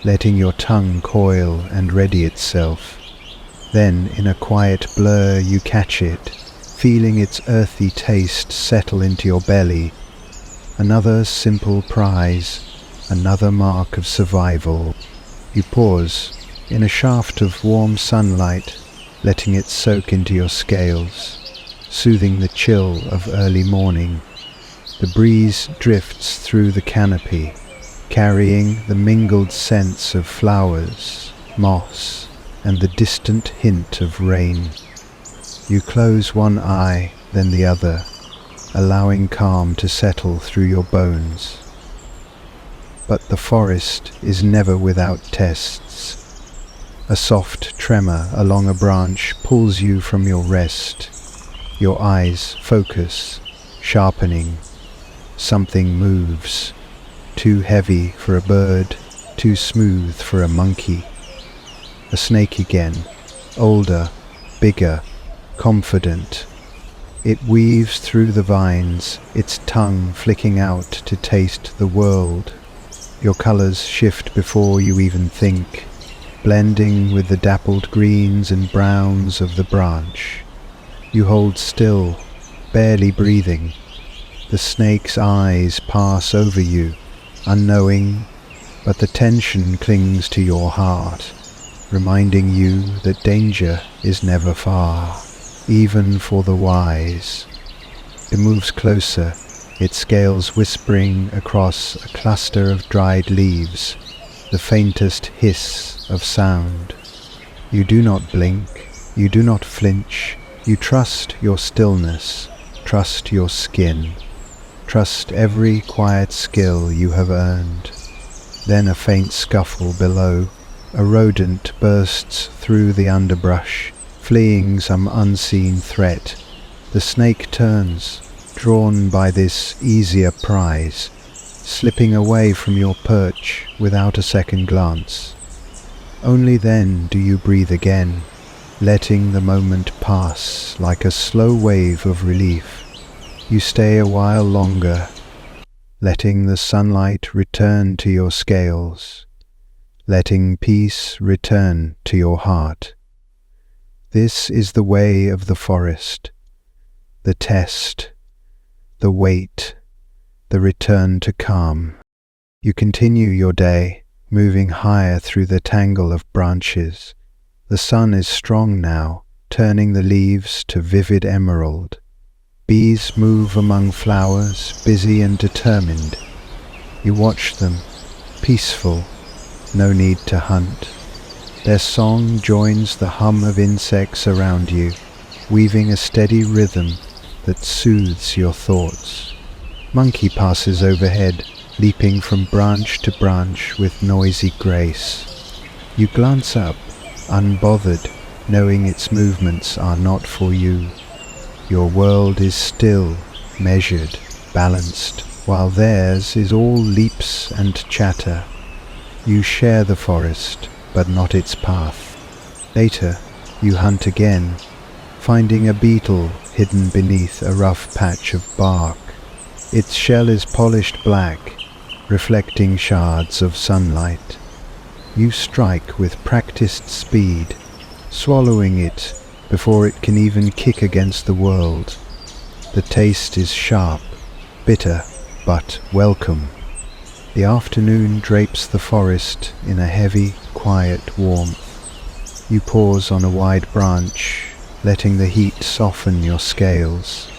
letting your tongue coil and ready itself. Then, in a quiet blur, you catch it, feeling its earthy taste settle into your belly. Another simple prize, another mark of survival. You pause, in a shaft of warm sunlight, letting it soak into your scales, soothing the chill of early morning. The breeze drifts through the canopy, carrying the mingled scents of flowers, moss, and the distant hint of rain. You close one eye, then the other, allowing calm to settle through your bones. But the forest is never without tests. A soft tremor along a branch pulls you from your rest. Your eyes focus, sharpening. Something moves, too heavy for a bird, too smooth for a monkey. A snake again, older, bigger, confident. It weaves through the vines, its tongue flicking out to taste the world. Your colors shift before you even think, blending with the dappled greens and browns of the branch. You hold still, barely breathing. The snake's eyes pass over you, unknowing, but the tension clings to your heart, reminding you that danger is never far, even for the wise. It moves closer, its scales whispering across a cluster of dried leaves, the faintest hiss of sound. You do not blink, you do not flinch, you trust your stillness, trust your skin. Trust every quiet skill you have earned. Then a faint scuffle below. A rodent bursts through the underbrush, fleeing some unseen threat. The snake turns, drawn by this easier prize, slipping away from your perch without a second glance. Only then do you breathe again, letting the moment pass like a slow wave of relief. You stay a while longer, letting the sunlight return to your scales, letting peace return to your heart. This is the way of the forest, the test, the wait, the return to calm. You continue your day, moving higher through the tangle of branches. The sun is strong now, turning the leaves to vivid emerald. Bees move among flowers, busy and determined. You watch them, peaceful, no need to hunt. Their song joins the hum of insects around you, weaving a steady rhythm that soothes your thoughts. Monkey passes overhead, leaping from branch to branch with noisy grace. You glance up, unbothered, knowing its movements are not for you. Your world is still, measured, balanced, while theirs is all leaps and chatter. You share the forest, but not its path. Later, you hunt again, finding a beetle hidden beneath a rough patch of bark. Its shell is polished black, reflecting shards of sunlight. You strike with practiced speed, swallowing it before it can even kick against the world. The taste is sharp, bitter, but welcome. The afternoon drapes the forest in a heavy, quiet warmth. You pause on a wide branch, letting the heat soften your scales.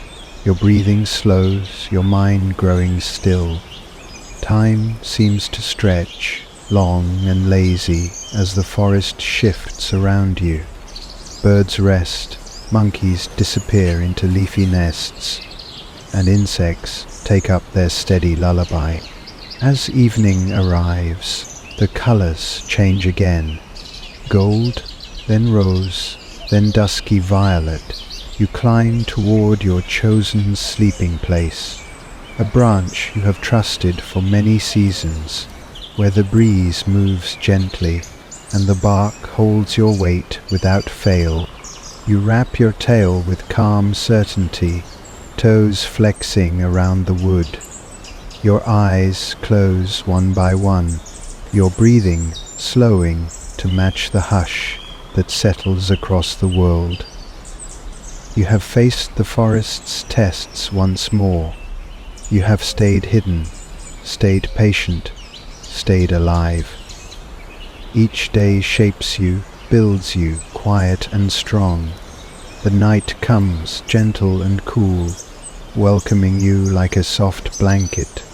Your breathing slows, your mind growing still. Time seems to stretch, long and lazy, as the forest shifts around you. Birds rest, monkeys disappear into leafy nests, and insects take up their steady lullaby. As evening arrives, the colors change again. Gold, then rose, then dusky violet. You climb toward your chosen sleeping place, a branch you have trusted for many seasons, where the breeze moves gently and the bark holds your weight without fail. You wrap your tail with calm certainty, toes flexing around the wood. Your eyes close one by one, your breathing slowing to match the hush that settles across the world. You have faced the forest's tests once more. You have stayed hidden, stayed patient, stayed alive. Each day shapes you, builds you, quiet and strong. The night comes, gentle and cool, welcoming you like a soft blanket.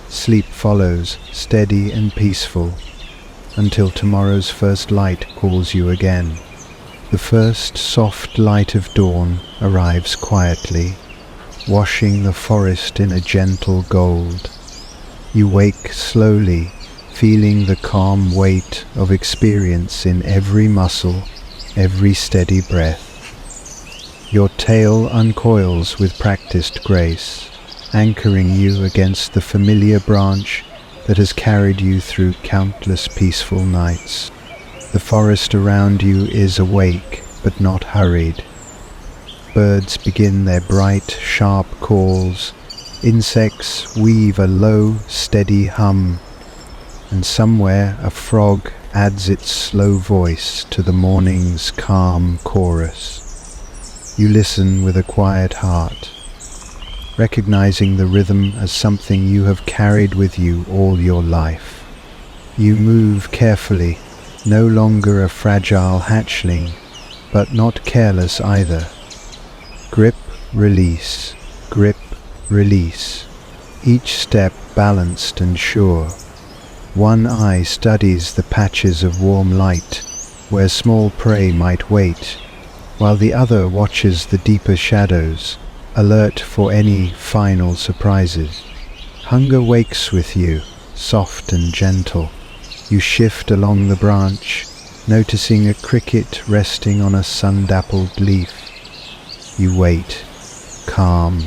Sleep follows, steady and peaceful, until tomorrow's first light calls you again. The first soft light of dawn arrives quietly, washing the forest in a gentle gold. You wake slowly, feeling the calm weight of experience in every muscle, every steady breath. Your tail uncoils with practiced grace, anchoring you against the familiar branch that has carried you through countless peaceful nights. The forest around you is awake, but not hurried. Birds begin their bright, sharp calls. Insects weave a low, steady hum, and somewhere a frog adds its slow voice to the morning's calm chorus. You listen with a quiet heart, recognizing the rhythm as something you have carried with you all your life. You move carefully, no longer a fragile hatchling, but not careless either. Grip, release, grip, release, each step balanced and sure. One eye studies the patches of warm light where small prey might wait, while the other watches the deeper shadows, alert for any final surprises. Hunger wakes with you, soft and gentle. You shift along the branch, noticing a cricket resting on a sun-dappled leaf. You wait, calm,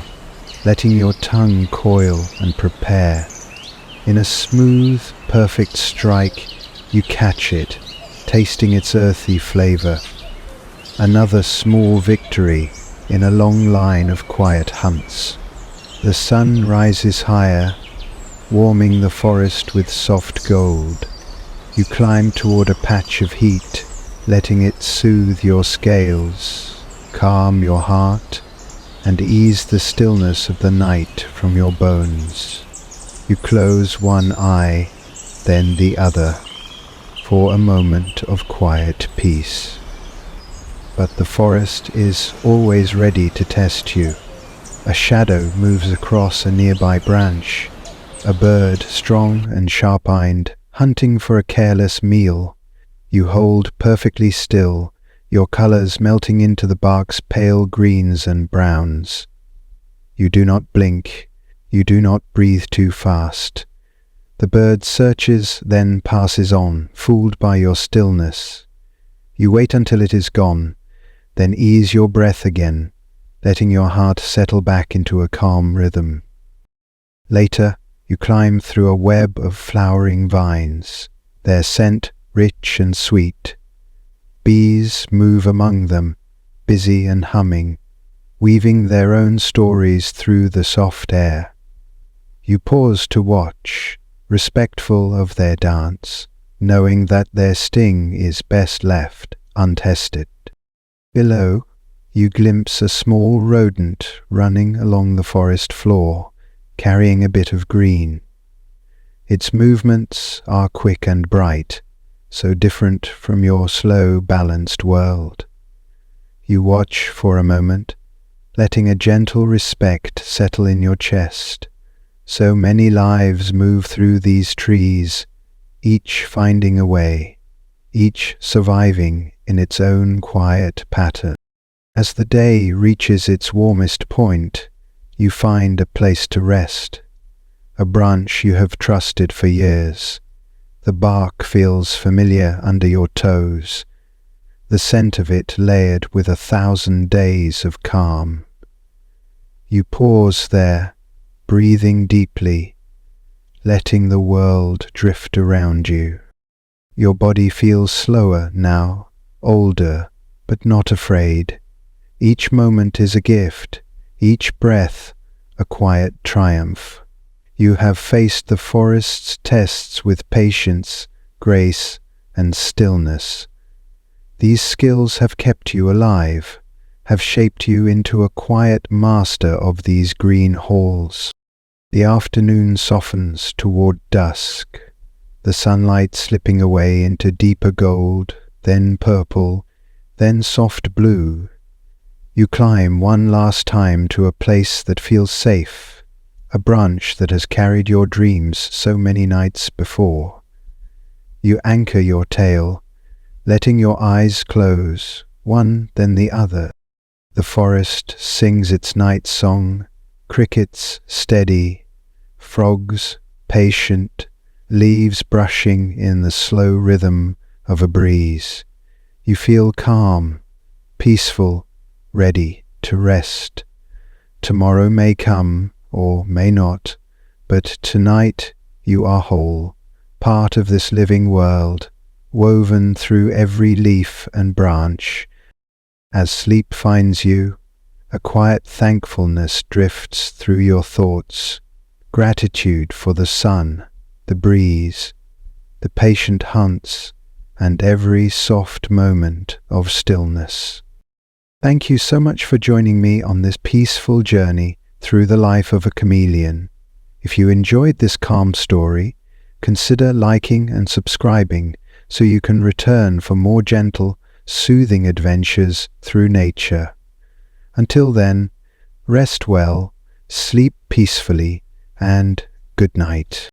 letting your tongue coil and prepare. In a smooth, perfect strike, you catch it, tasting its earthy flavor. Another small victory in a long line of quiet hunts. The sun rises higher, warming the forest with soft gold. You climb toward a patch of heat, letting it soothe your scales, calm your heart, and ease the stillness of the night from your bones. You close one eye, then the other, for a moment of quiet peace. But the forest is always ready to test you. A shadow moves across a nearby branch, a bird strong and sharp-eyed, hunting for a careless meal. You hold perfectly still, your colors melting into the bark's pale greens and browns. You do not blink, you do not breathe too fast. The bird searches, then passes on, fooled by your stillness. You wait until it is gone, then ease your breath again, letting your heart settle back into a calm rhythm. Later, you climb through a web of flowering vines, their scent rich and sweet. Bees move among them, busy and humming, weaving their own stories through the soft air. You pause to watch, respectful of their dance, knowing that their sting is best left untested. Below, you glimpse a small rodent running along the forest floor, carrying a bit of green. Its movements are quick and bright, so different from your slow, balanced world. You watch for a moment, letting a gentle respect settle in your chest. So many lives move through these trees, each finding a way, each surviving in its own quiet pattern. As the day reaches its warmest point, you find a place to rest, a branch you have trusted for years. The bark feels familiar under your toes, the scent of it layered with 1,000 days of calm. You pause there, breathing deeply, letting the world drift around you. Your body feels slower now, older, but not afraid. Each moment is a gift, each breath a quiet triumph. You have faced the forest's tests with patience, grace, and stillness. These skills have kept you alive, have shaped you into a quiet master of these green halls. The afternoon softens toward dusk, the sunlight slipping away into deeper gold, then purple, then soft blue. You climb one last time to a place that feels safe, a branch that has carried your dreams so many nights before. You anchor your tail, letting your eyes close, one then the other. The forest sings its night song, crickets steady, frogs patient, leaves brushing in the slow rhythm of a breeze. You feel calm, peaceful, ready to rest. Tomorrow may come or may not, but tonight you are whole, part of this living world, woven through every leaf and branch. As sleep finds you, a quiet thankfulness drifts through your thoughts, gratitude for the sun, the breeze, the patient hunts, and every soft moment of stillness. Thank you so much for joining me on this peaceful journey through the life of a chameleon. If you enjoyed this calm story, consider liking and subscribing so you can return for more gentle, soothing adventures through nature. Until then, rest well, sleep peacefully, and good night.